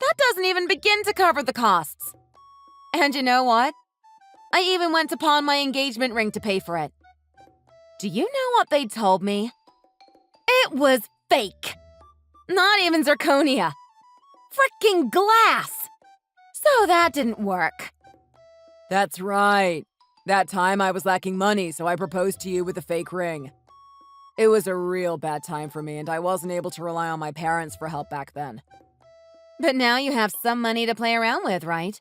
Speaker 2: That doesn't even begin to cover the costs. And you know what? I even went to pawn my engagement ring to pay for it. Do you know what they told me? It was fake. Not even zirconia. Frickin' glass. So that didn't work.
Speaker 3: That's right. That time I was lacking money, so I proposed to you with a fake ring. It was a real bad time for me, and I wasn't able to rely on my parents for help back then.
Speaker 2: But now you have some money to play around with, right?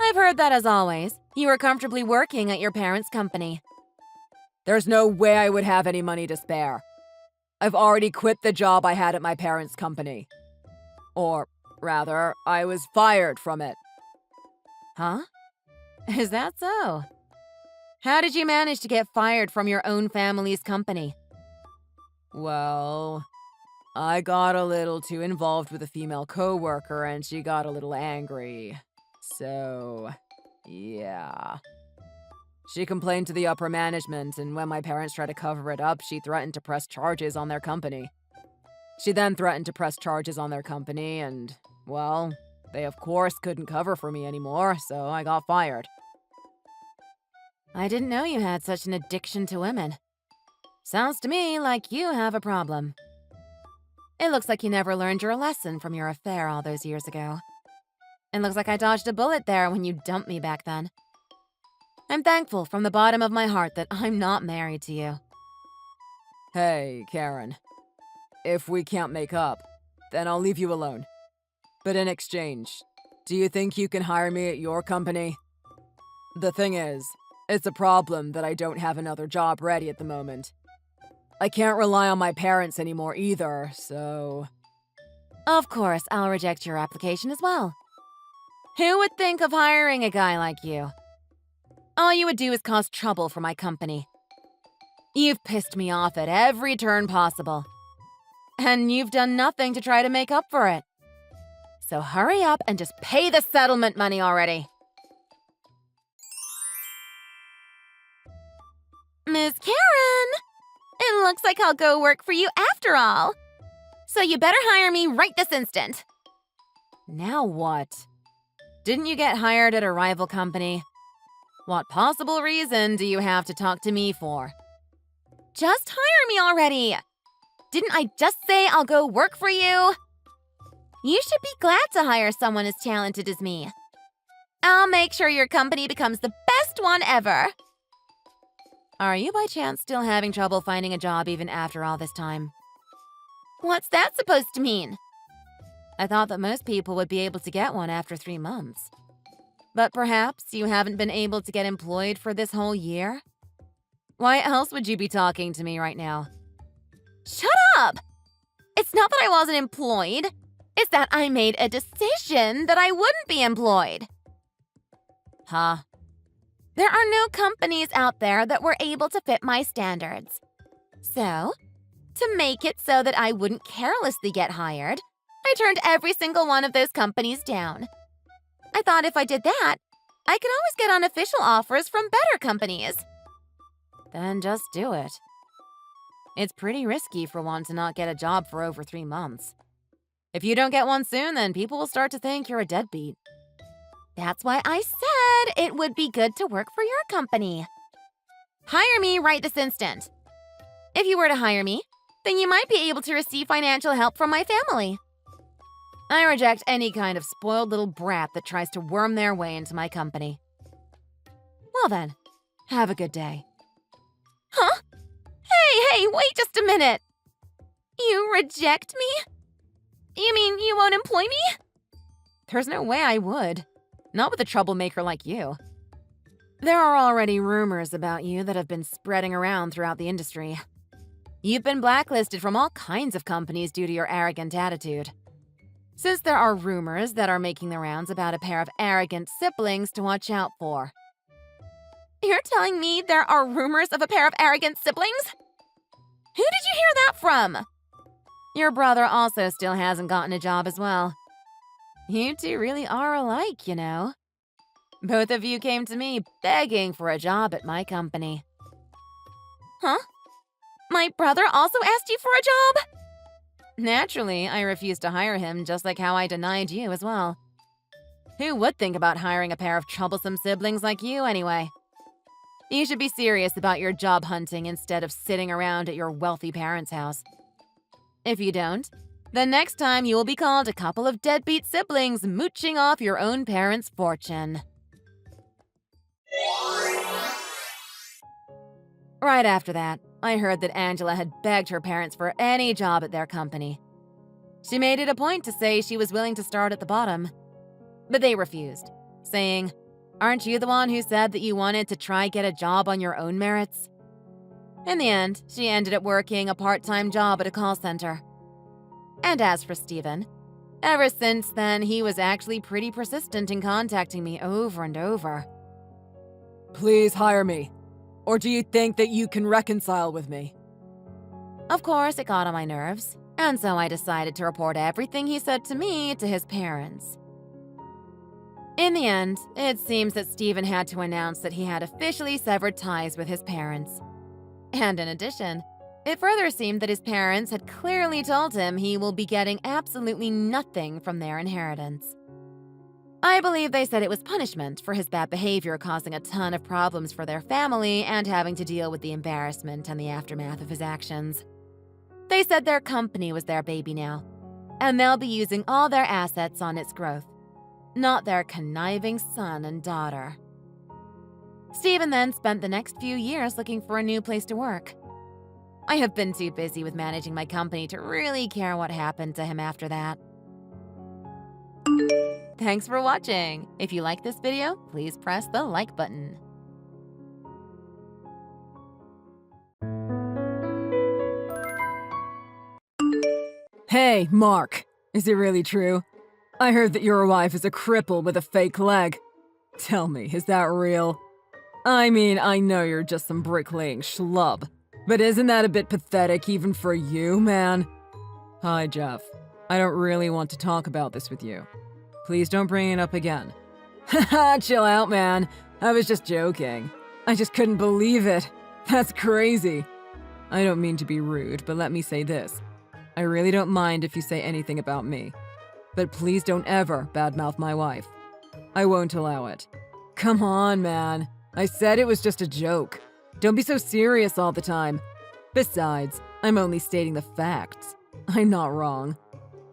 Speaker 2: I've heard that, as always, you were comfortably working at your parents' company.
Speaker 3: There's no way I would have any money to spare. I've already quit the job I had at my parents' company. Or, rather, I was fired from it.
Speaker 2: Huh? Is that so? How did you manage to get fired from your own family's company?
Speaker 3: Well, I got a little too involved with a female coworker and she got a little angry. So, yeah. She complained to the upper management, and when my parents tried to cover it up, she threatened to press charges on their company. She then threatened to press charges on their company, and, well, they of course couldn't cover for me anymore, so I got fired.
Speaker 2: I didn't know you had such an addiction to women. Sounds to me like you have a problem. It looks like you never learned your lesson from your affair all those years ago. It looks like I dodged a bullet there when you dumped me back then. I'm thankful from the bottom of my heart that I'm not married to you.
Speaker 3: Hey, Karen. If we can't make up, then I'll leave you alone. But in exchange, do you think you can hire me at your company? The thing is, it's a problem that I don't have another job ready at the moment. I can't rely on my parents anymore either, so...
Speaker 2: Of course, I'll reject your application as well. Who would think of hiring a guy like you? All you would do is cause trouble for my company. You've pissed me off at every turn possible. And you've done nothing to try to make up for it. So hurry up and just pay the settlement money already.
Speaker 1: Miss Karen! It looks like I'll go work for you after all. So you better hire me right this instant.
Speaker 2: Now what? Didn't you get hired at a rival company? What possible reason do you have to talk to me for?
Speaker 1: Just hire me already. Didn't I just say I'll go work for you? You should be glad to hire someone as talented as me. I'll make sure your company becomes the best one ever.
Speaker 2: Are you by chance still having trouble finding a job even after all this time?
Speaker 1: What's that supposed to mean?
Speaker 2: I thought that most people would be able to get one after 3 months. But perhaps you haven't been able to get employed for this whole year? Why else would you be talking to me right now?
Speaker 1: Shut up! It's not that I wasn't employed. It's that I made a decision that I wouldn't be employed.
Speaker 2: Huh?
Speaker 1: There are no companies out there that were able to fit my standards. So, to make it so that I wouldn't carelessly get hired, I turned every single one of those companies down. I thought if I did that, I could always get unofficial offers from better companies.
Speaker 2: Then just do it. It's pretty risky for one to not get a job for over 3 months. If you don't get one soon, then people will start to think you're a deadbeat.
Speaker 1: That's why I said it would be good to work for your company. Hire me right this instant. If you were to hire me, then you might be able to receive financial help from my family.
Speaker 2: I reject any kind of spoiled little brat that tries to worm their way into my company. Well then, have a good day.
Speaker 1: Huh? Hey, wait just a minute. You reject me? You mean you won't employ me?
Speaker 2: There's no way I would. Not with a troublemaker like you. There are already rumors about you that have been spreading around throughout the industry. You've been blacklisted from all kinds of companies due to your arrogant attitude. Since there are rumors that are making the rounds about a pair of arrogant siblings to watch out for.
Speaker 1: You're telling me there are rumors of a pair of arrogant siblings? Who did you hear that from?
Speaker 2: Your brother also still hasn't gotten a job as well. You two really are alike, you know. Both of you came to me begging for a job at my company.
Speaker 1: Huh? My brother also asked you for a job?
Speaker 2: Naturally, I refused to hire him just like how I denied you as well. Who would think about hiring a pair of troublesome siblings like you anyway? You should be serious about your job hunting instead of sitting around at your wealthy parents' house. If you don't, then next time you will be called a couple of deadbeat siblings mooching off your own parents' fortune. Right after that, I heard that Angela had begged her parents for any job at their company. She made it a point to say she was willing to start at the bottom. But they refused, saying, "Aren't you the one who said that you wanted to try get a job on your own merits?" In the end, she ended up working a part-time job at a call center. And as for Steven, ever since then, he was actually pretty persistent in contacting me over and over.
Speaker 3: Please hire me. Or do you think that you can reconcile with me?
Speaker 2: Of course, it got on my nerves, and so I decided to report everything he said to me to his parents. In the end, it seems that Steven had to announce that he had officially severed ties with his parents. And in addition, it further seemed that his parents had clearly told him he will be getting absolutely nothing from their inheritance. I believe they said it was punishment for his bad behavior causing a ton of problems for their family and having to deal with the embarrassment and the aftermath of his actions. They said their company was their baby now, and they'll be using all their assets on its growth, not their conniving son and daughter. Stephen then spent the next few years looking for a new place to work. I have been too busy with managing my company to really care what happened to him after that. Thanks for watching. If you like this video, please press the like button.
Speaker 3: Hey, Mark. Is it really true? I heard that your wife is a cripple with a fake leg. Tell me, is that real? I mean, I know you're just some bricklaying schlub, but isn't that a bit pathetic even for you, man? Hi, Jeff. I don't really want to talk about this with you. Please don't bring it up again. Haha, chill out, man. I was just joking. I just couldn't believe it. That's crazy. I don't mean to be rude, but let me say this. I really don't mind if you say anything about me. But please don't ever badmouth my wife. I won't allow it. Come on, man. I said it was just a joke. Don't be so serious all the time. Besides, I'm only stating the facts. I'm not wrong.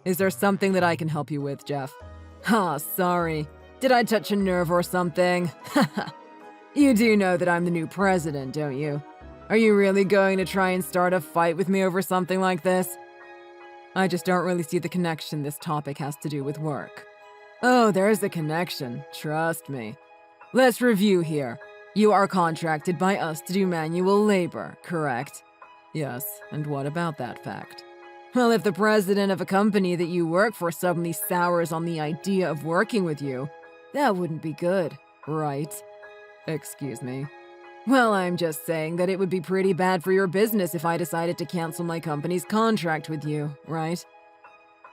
Speaker 3: Is there something that I can help you with, Jeff? Sorry. Did I touch a nerve or something? You do know that I'm the new president, don't you? Are you really going to try and start a fight with me over something like this? I just don't really see the connection this topic has to do with work. Oh, there's a connection. Trust me. Let's review here. You are contracted by us to do manual labor, correct? Yes, and what about that fact? Well, if the president of a company that you work for suddenly sours on the idea of working with you, that wouldn't be good, right? Excuse me. Well, I'm just saying that it would be pretty bad for your business if I decided to cancel my company's contract with you, right?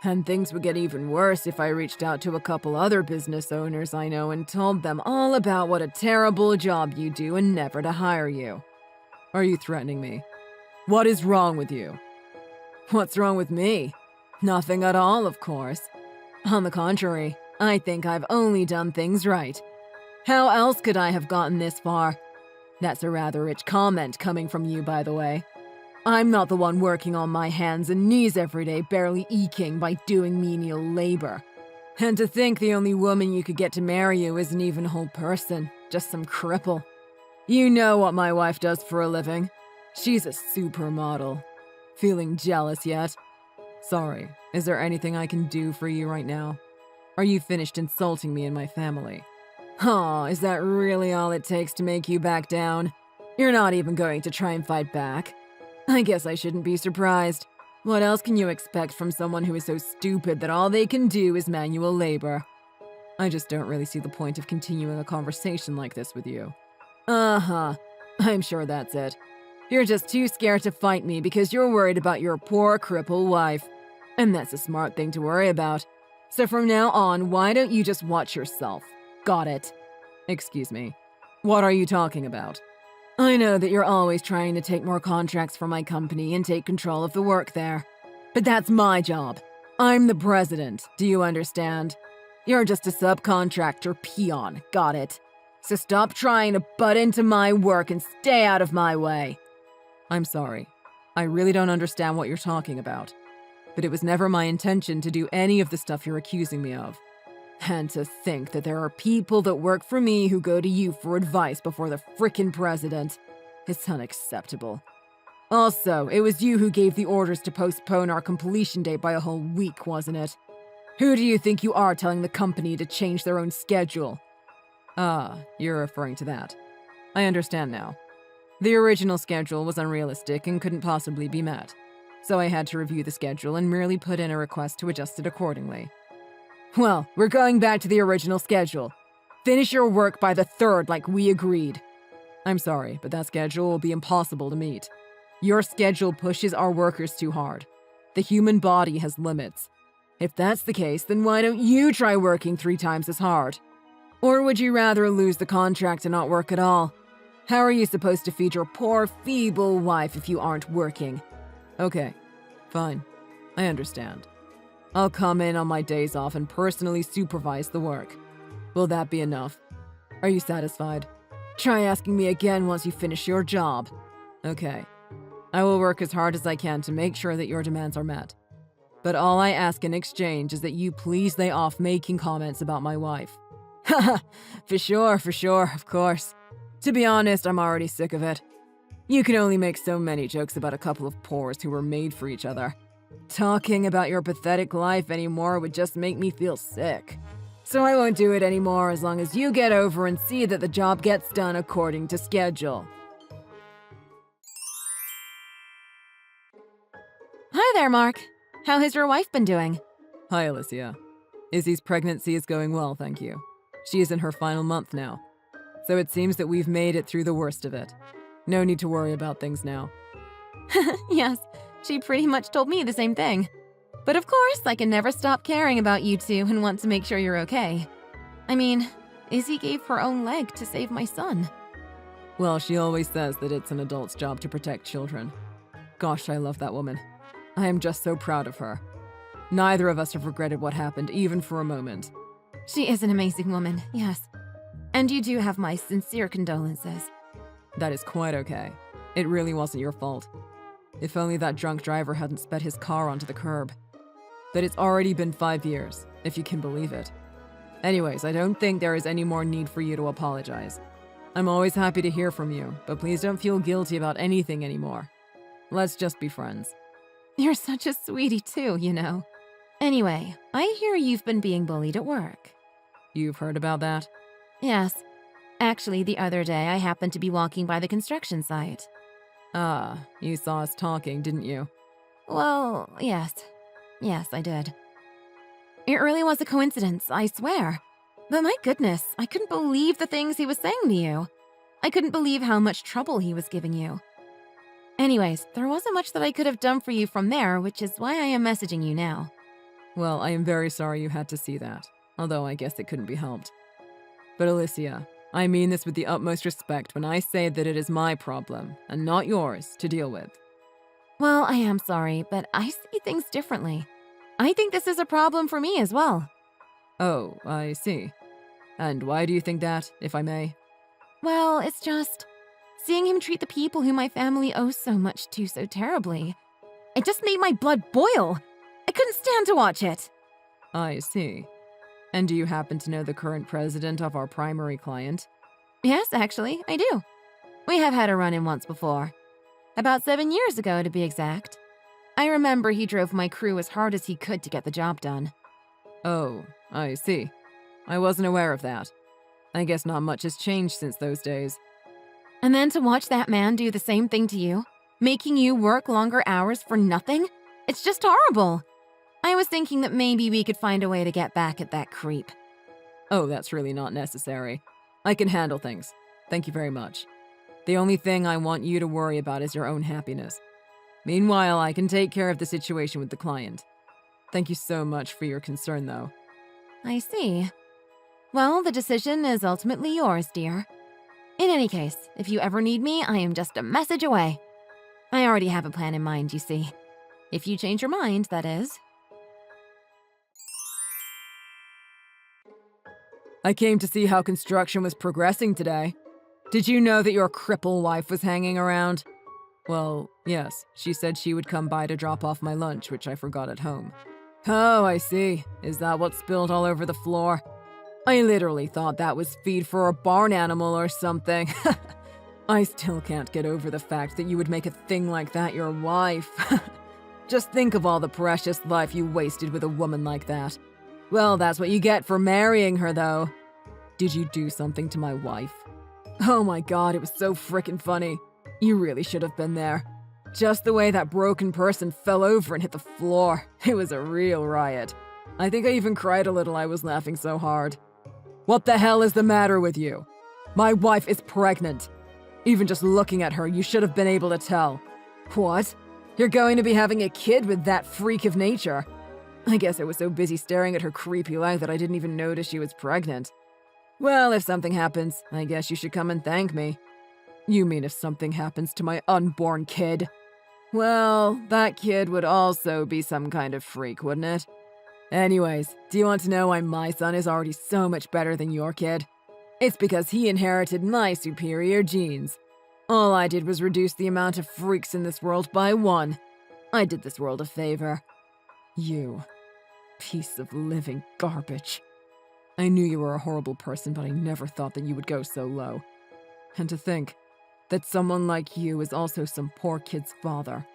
Speaker 3: And things would get even worse if I reached out to a couple other business owners I know and told them all about what a terrible job you do and never to hire you. Are you threatening me? What is wrong with you? What's wrong with me? Nothing at all, of course. On the contrary, I think I've only done things right. How else could I have gotten this far? That's a rather rich comment coming from you, by the way. I'm not the one working on my hands and knees every day, barely eking by doing menial labor. And to think the only woman you could get to marry you isn't even a whole person, just some cripple. You know what my wife does for a living. She's a supermodel. Feeling jealous yet? Sorry, is there anything I can do for you right now? Are you finished insulting me and my family? Aw, is that really all it takes to make you back down? You're not even going to try and fight back? I guess I shouldn't be surprised. What else can you expect from someone who is so stupid that all they can do is manual labor? I just don't really see the point of continuing a conversation like this with you. Uh-huh. I'm sure that's it. You're just too scared to fight me because you're worried about your poor cripple wife. And that's a smart thing to worry about. So from now on, why don't you just watch yourself? Got it. Excuse me. What are you talking about? I know that you're always trying to take more contracts from my company and take control of the work there. But that's my job. I'm the president, do you understand? You're just a subcontractor peon, got it? So stop trying to butt into my work and stay out of my way. I'm sorry. I really don't understand what you're talking about. But it was never my intention to do any of the stuff you're accusing me of. And to think that there are people that work for me who go to you for advice before the frickin' president. It's unacceptable. Also, it was you who gave the orders to postpone our completion date by a whole week, wasn't it? Who do you think you are telling the company to change their own schedule? Ah, you're referring to that. I understand now. The original schedule was unrealistic and couldn't possibly be met. So I had to review the schedule and merely put in a request to adjust it accordingly. Well, we're going back to the original schedule. Finish your work by the 3rd like we agreed. I'm sorry, but that schedule will be impossible to meet. Your schedule pushes our workers too hard. The human body has limits. If that's the case, then why don't you try working 3 times as hard? Or would you rather lose the contract and not work at all? How are you supposed to feed your poor, feeble wife if you aren't working? Okay, fine. I understand. I'll come in on my days off and personally supervise the work. Will that be enough? Are you satisfied? Try asking me again once you finish your job. Okay. I will work as hard as I can to make sure that your demands are met. But all I ask in exchange is that you please lay off making comments about my wife. Haha, for sure, of course. To be honest, I'm already sick of it. You can only make so many jokes about a couple of pores who were made for each other. Talking about your pathetic life anymore would just make me feel sick. So I won't do it anymore as long as you get over and see that the job gets done according to schedule.
Speaker 2: Hi there, Mark. How has your wife been doing?
Speaker 3: Hi, Alicia. Izzy's pregnancy is going well, thank you. She is in her final month now. So it seems that we've made it through the worst of it. No need to worry about things now.
Speaker 2: Yes, she pretty much told me the same thing. But of course, I can never stop caring about you two and want to make sure you're okay. I mean, Izzy gave her own leg to save my son.
Speaker 3: Well, she always says that it's an adult's job to protect children. Gosh, I love that woman. I am just so proud of her. Neither of us have regretted what happened, even for a moment.
Speaker 2: She is an amazing woman, yes. And you do have my sincere condolences.
Speaker 3: That is quite okay. It really wasn't your fault. If only that drunk driver hadn't sped his car onto the curb. But it's already been 5 years, if you can believe it. Anyways, I don't think there is any more need for you to apologize. I'm always happy to hear from you, but please don't feel guilty about anything anymore. Let's just be friends.
Speaker 2: You're such a sweetie too, you know. Anyway, I hear you've been being bullied at work.
Speaker 3: You've heard about that?
Speaker 2: Yes. Actually, the other day I happened to be walking by the construction site.
Speaker 3: Ah, you saw us talking, didn't you?
Speaker 2: Well, yes. Yes, I did. It really was a coincidence, I swear. But my goodness, I couldn't believe the things he was saying to you. I couldn't believe how much trouble he was giving you. Anyways, there wasn't much that I could have done for you from there, which is why I am messaging you now.
Speaker 3: Well, I am very sorry you had to see that, although I guess it couldn't be helped. But Alicia, I mean this with the utmost respect when I say that it is my problem, and not yours, to deal with.
Speaker 2: Well, I am sorry, but I see things differently. I think this is a problem for me as well.
Speaker 3: Oh, I see. And why do you think that, if I may?
Speaker 2: Well, it's just seeing him treat the people who my family owes so much to so terribly. It just made my blood boil. I couldn't stand to watch it.
Speaker 3: I see. And do you happen to know the current president of our primary client?
Speaker 2: Yes, actually, I do. We have had a run-in once before. About 7 years ago, to be exact. I remember he drove my crew as hard as he could to get the job done.
Speaker 3: Oh, I see. I wasn't aware of that. I guess not much has changed since those days.
Speaker 2: And then to watch that man do the same thing to you, making you work longer hours for nothing, it's just horrible. I was thinking that maybe we could find a way to get back at that creep.
Speaker 3: Oh, that's really not necessary. I can handle things. Thank you very much. The only thing I want you to worry about is your own happiness. Meanwhile, I can take care of the situation with the client. Thank you so much for your concern, though.
Speaker 2: I see. Well, the decision is ultimately yours, dear. In any case, if you ever need me, I am just a message away. I already have a plan in mind, you see. If you change your mind, that is.
Speaker 3: I came to see how construction was progressing today. Did you know that your cripple wife was hanging around? Well, yes, she said she would come by to drop off my lunch, which I forgot at home. Oh, I see. Is that what spilled all over the floor? I literally thought that was feed for a barn animal or something. I still can't get over the fact that you would make a thing like that your wife. Just think of all the precious life you wasted with a woman like that. Well, that's what you get for marrying her, though. Did you do something to my wife? Oh my god, it was so frickin' funny. You really should have been there. Just the way that broken person fell over and hit the floor. It was a real riot. I think I even cried a little, I was laughing so hard. What the hell is the matter with you? My wife is pregnant. Even just looking at her, you should have been able to tell. What? You're going to be having a kid with that freak of nature? I guess I was so busy staring at her creepy leg that I didn't even notice she was pregnant. Well, if something happens, I guess you should come and thank me. You mean if something happens to my unborn kid? Well, that kid would also be some kind of freak, wouldn't it? Anyways, do you want to know why my son is already so much better than your kid? It's because he inherited my superior genes. All I did was reduce the amount of freaks in this world by 1. I did this world a favor. You piece of living garbage. I knew you were a horrible person, but I never thought that you would go so low. And to think that someone like you is also some poor kid's father.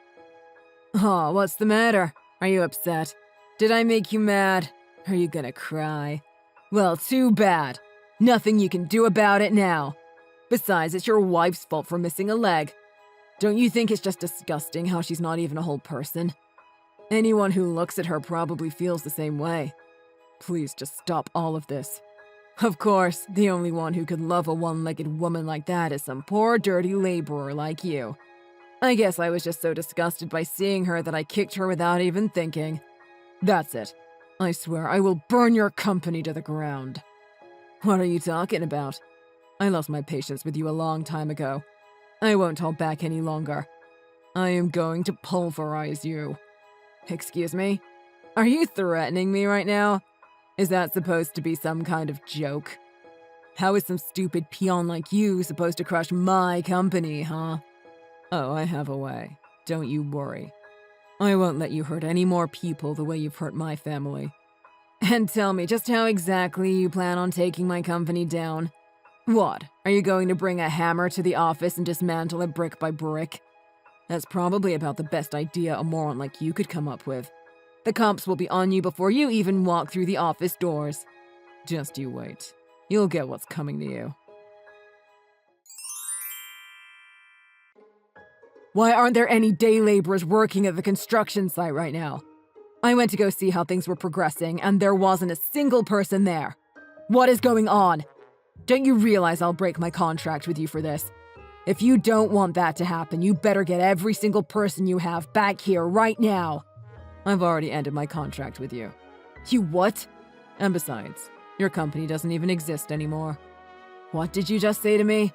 Speaker 3: Oh, what's the matter? Are you upset? Did I make you mad? Are you gonna cry? Well, too bad. Nothing you can do about it now. Besides, it's your wife's fault for missing a leg. Don't you think it's just disgusting how she's not even a whole person? Anyone who looks at her probably feels the same way. Please just stop all of this. Of course, the only one who could love a one-legged woman like that is some poor dirty laborer like you. I guess I was just so disgusted by seeing her that I kicked her without even thinking. That's it. I swear I will burn your company to the ground. What are you talking about? I lost my patience with you a long time ago. I won't hold back any longer. I am going to pulverize you. Excuse me? Are you threatening me right now? Is that supposed to be some kind of joke? How is some stupid peon like you supposed to crush my company, huh? Oh, I have a way. Don't you worry. I won't let you hurt any more people the way you've hurt my family. And tell me just how exactly you plan on taking my company down. What? Are you going to bring a hammer to the office and dismantle it brick by brick? That's probably about the best idea a moron like you could come up with. The cops will be on you before you even walk through the office doors. Just you wait. You'll get what's coming to you. Why aren't there any day laborers working at the construction site right now? I went to go see how things were progressing, and there wasn't a single person there. What is going on? Don't you realize I'll break my contract with you for this? If you don't want that to happen, you better get every single person you have back here right now. I've already ended my contract with you. You what? And besides, your company doesn't even exist anymore. What did you just say to me?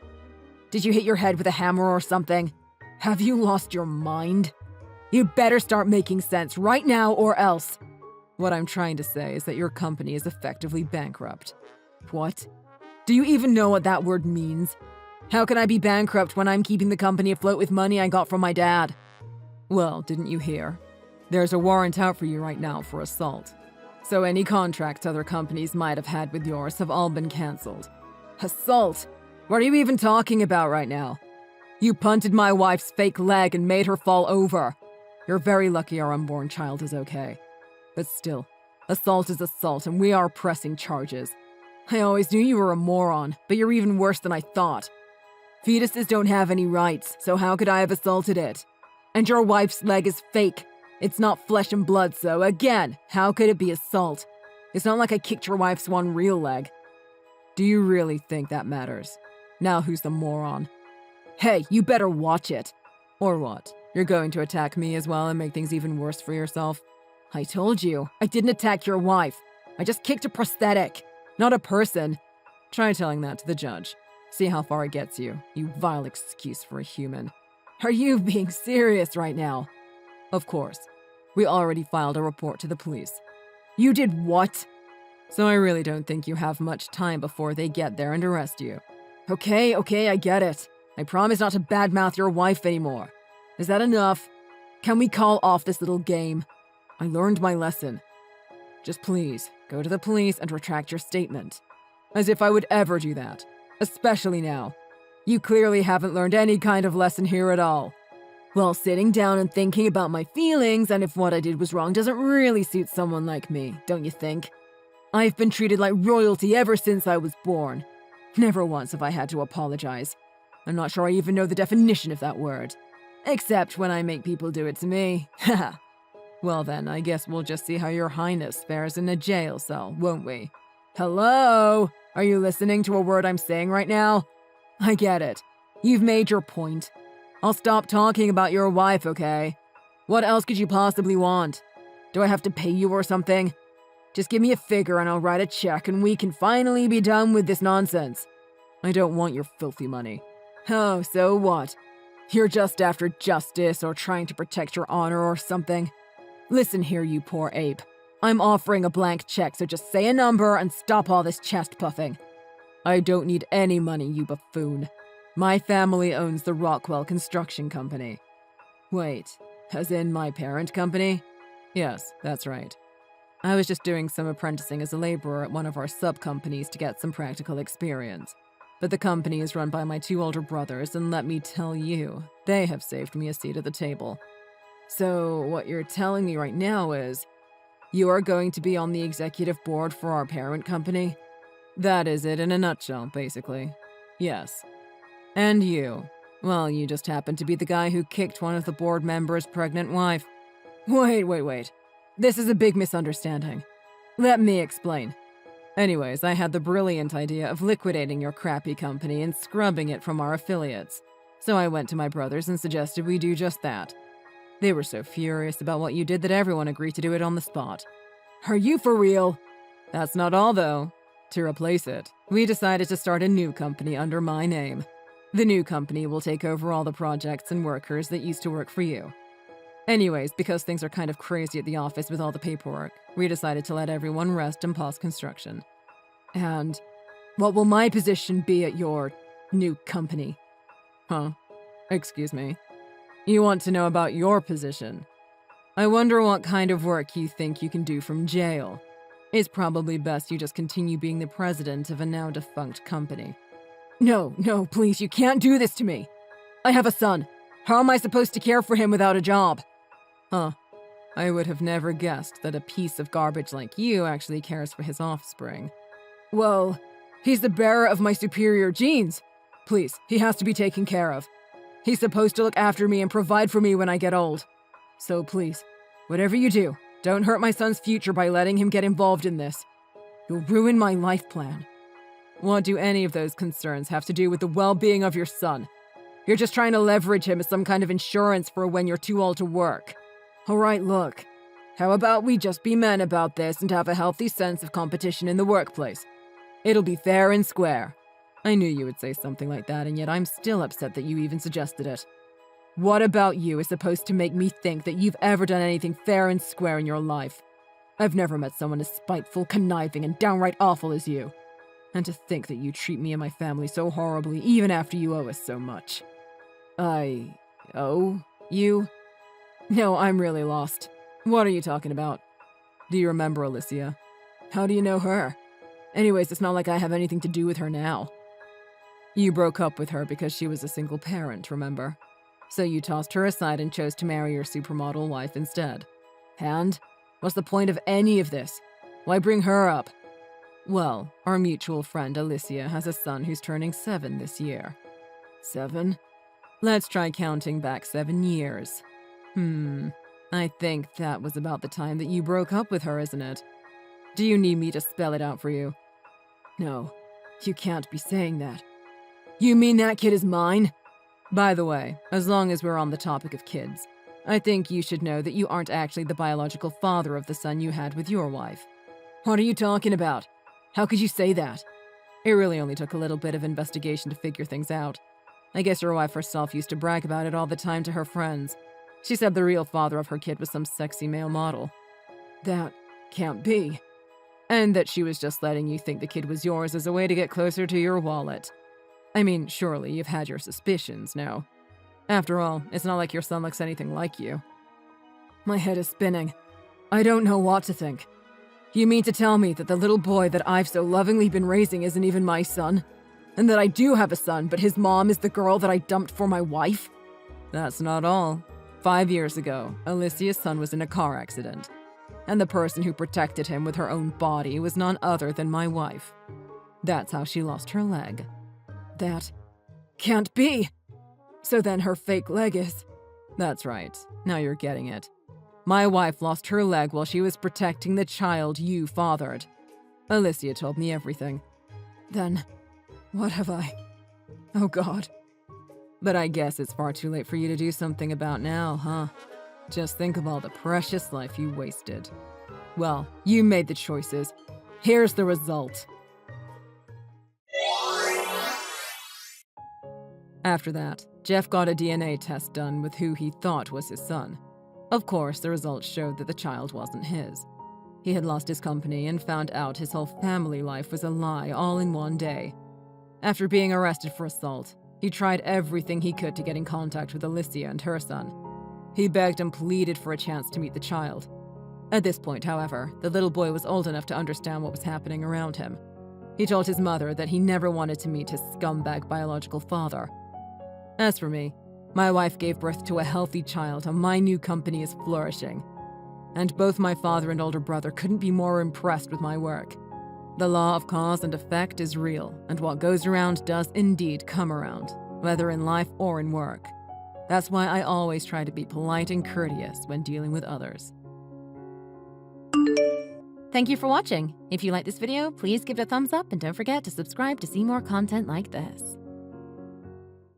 Speaker 3: Did you hit your head with a hammer or something? Have you lost your mind? You better start making sense right now or else. What I'm trying to say is that your company is effectively bankrupt. What? Do you even know what that word means? How can I be bankrupt when I'm keeping the company afloat with money I got from my dad? Well, didn't you hear? There's a warrant out for you right now for assault. So any contracts other companies might have had with yours have all been cancelled. Assault? What are you even talking about right now? You punted my wife's fake leg and made her fall over. You're very lucky our unborn child is okay. But still, assault is assault and we are pressing charges. I always knew you were a moron, but you're even worse than I thought. Fetuses don't have any rights, so how could I have assaulted it? And your wife's leg is fake. It's not flesh and blood, so again, how could it be assault? It's not like I kicked your wife's one real leg. Do you really think that matters? Now who's the moron? Hey, you better watch it. Or what? You're going to attack me as well and make things even worse for yourself? I told you, I didn't attack your wife. I just kicked a prosthetic, not a person. Try telling that to the judge. See how far it gets you, you vile excuse for a human. Are you being serious right now? Of course. We already filed a report to the police. You did what? So I really don't think you have much time before they get there and arrest you. Okay, I get it. I promise not to badmouth your wife anymore. Is that enough? Can we call off this little game? I learned my lesson. Just please, go to the police and retract your statement. As if I would ever do that. Especially now. You clearly haven't learned any kind of lesson here at all. Well, sitting down and thinking about my feelings and if what I did was wrong doesn't really suit someone like me, don't you think? I've been treated like royalty ever since I was born. Never once have I had to apologize. I'm not sure I even know the definition of that word. Except when I make people do it to me. Haha. Well then, I guess we'll just see how your highness fares in a jail cell, won't we? Hello? Are you listening to a word I'm saying right now? I get it. You've made your point. I'll stop talking about your wife, okay? What else could you possibly want? Do I have to pay you or something? Just give me a figure and I'll write a check and we can finally be done with this nonsense. I don't want your filthy money. Oh, so what? You're just after justice or trying to protect your honor or something? Listen here, you poor ape. I'm offering a blank check, so just say a number and stop all this chest puffing. I don't need any money, you buffoon. My family owns the Rockwell Construction Company. Wait, as in my parent company? Yes, that's right. I was just doing some apprenticing as a laborer at one of our sub-companies to get some practical experience. But the company is run by my 2 older brothers, and let me tell you, they have saved me a seat at the table. So, what you're telling me right now is, you are going to be on the executive board for our parent company? That is it in a nutshell, basically. Yes. And you? Well, you just happen to be the guy who kicked one of the board members' pregnant wife. Wait. This is a big misunderstanding. Let me explain. Anyways, I had the brilliant idea of liquidating your crappy company and scrubbing it from our affiliates. So I went to my brothers and suggested we do just that. They were so furious about what you did that everyone agreed to do it on the spot. Are you for real? That's not all, though. To replace it, we decided to start a new company under my name. The new company will take over all the projects and workers that used to work for you. Anyways, because things are kind of crazy at the office with all the paperwork, we decided to let everyone rest and pause construction. And what will my position be at your new company? Huh? Excuse me. You want to know about your position? I wonder what kind of work you think you can do from jail. It's probably best you just continue being the president of a now-defunct company. No, please, you can't do this to me. I have a son. How am I supposed to care for him without a job? Huh. I would have never guessed that a piece of garbage like you actually cares for his offspring. Well, he's the bearer of my superior genes. Please, he has to be taken care of. He's supposed to look after me and provide for me when I get old. So please, whatever you do, don't hurt my son's future by letting him get involved in this. You'll ruin my life plan. What do any of those concerns have to do with the well-being of your son? You're just trying to leverage him as some kind of insurance for when you're too old to work. Alright, look. How about we just be men about this and have a healthy sense of competition in the workplace? It'll be fair and square. I knew you would say something like that, and yet I'm still upset that you even suggested it. What about you is supposed to make me think that you've ever done anything fair and square in your life? I've never met someone as spiteful, conniving, and downright awful as you. And to think that you treat me and my family so horribly even after you owe us so much. I owe you? No, I'm really lost. What are you talking about? Do you remember Alicia? How do you know her? Anyways, it's not like I have anything to do with her now. You broke up with her because she was a single parent, remember? So you tossed her aside and chose to marry your supermodel wife instead. And? What's the point of any of this? Why bring her up? Well, our mutual friend Alicia has a son who's turning 7 this year. 7? Let's try counting back 7 years. I think that was about the time that you broke up with her, isn't it? Do you need me to spell it out for you? No, you can't be saying that. You mean that kid is mine? By the way, as long as we're on the topic of kids, I think you should know that you aren't actually the biological father of the son you had with your wife. What are you talking about? How could you say that? It really only took a little bit of investigation to figure things out. I guess your wife herself used to brag about it all the time to her friends. She said the real father of her kid was some sexy male model. That can't be. And that she was just letting you think the kid was yours as a way to get closer to your wallet. I mean, surely you've had your suspicions, no? After all, it's not like your son looks anything like you. My head is spinning. I don't know what to think. You mean to tell me that the little boy that I've so lovingly been raising isn't even my son? And that I do have a son, but his mom is the girl that I dumped for my wife? That's not all. 5 years ago, Alicia's son was in a car accident. And the person who protected him with her own body was none other than my wife. That's how she lost her leg. That can't be! So then her fake leg is... That's right. Now you're getting it. My wife lost her leg while she was protecting the child you fathered. Alicia told me everything. Then, what have I... Oh God. But I guess it's far too late for you to do something about now, huh? Just think of all the precious life you wasted. Well, you made the choices. Here's the result. After that, Jeff got a DNA test done with who he thought was his son. Of course, the results showed that the child wasn't his. He had lost his company and found out his whole family life was a lie all in one day. After being arrested for assault, he tried everything he could to get in contact with Alicia and her son. He begged and pleaded for a chance to meet the child. At this point, however, the little boy was old enough to understand what was happening around him. He told his mother that he never wanted to meet his scumbag biological father. As for me, my wife gave birth to a healthy child and my new company is flourishing. And both my father and older brother couldn't be more impressed with my work. The law of cause and effect is real, and what goes around does indeed come around, whether in life or in work. That's why I always try to be polite and courteous when dealing with others.
Speaker 2: Thank you for watching. If you like this video, please give it a thumbs up and don't forget to subscribe to see more content like this.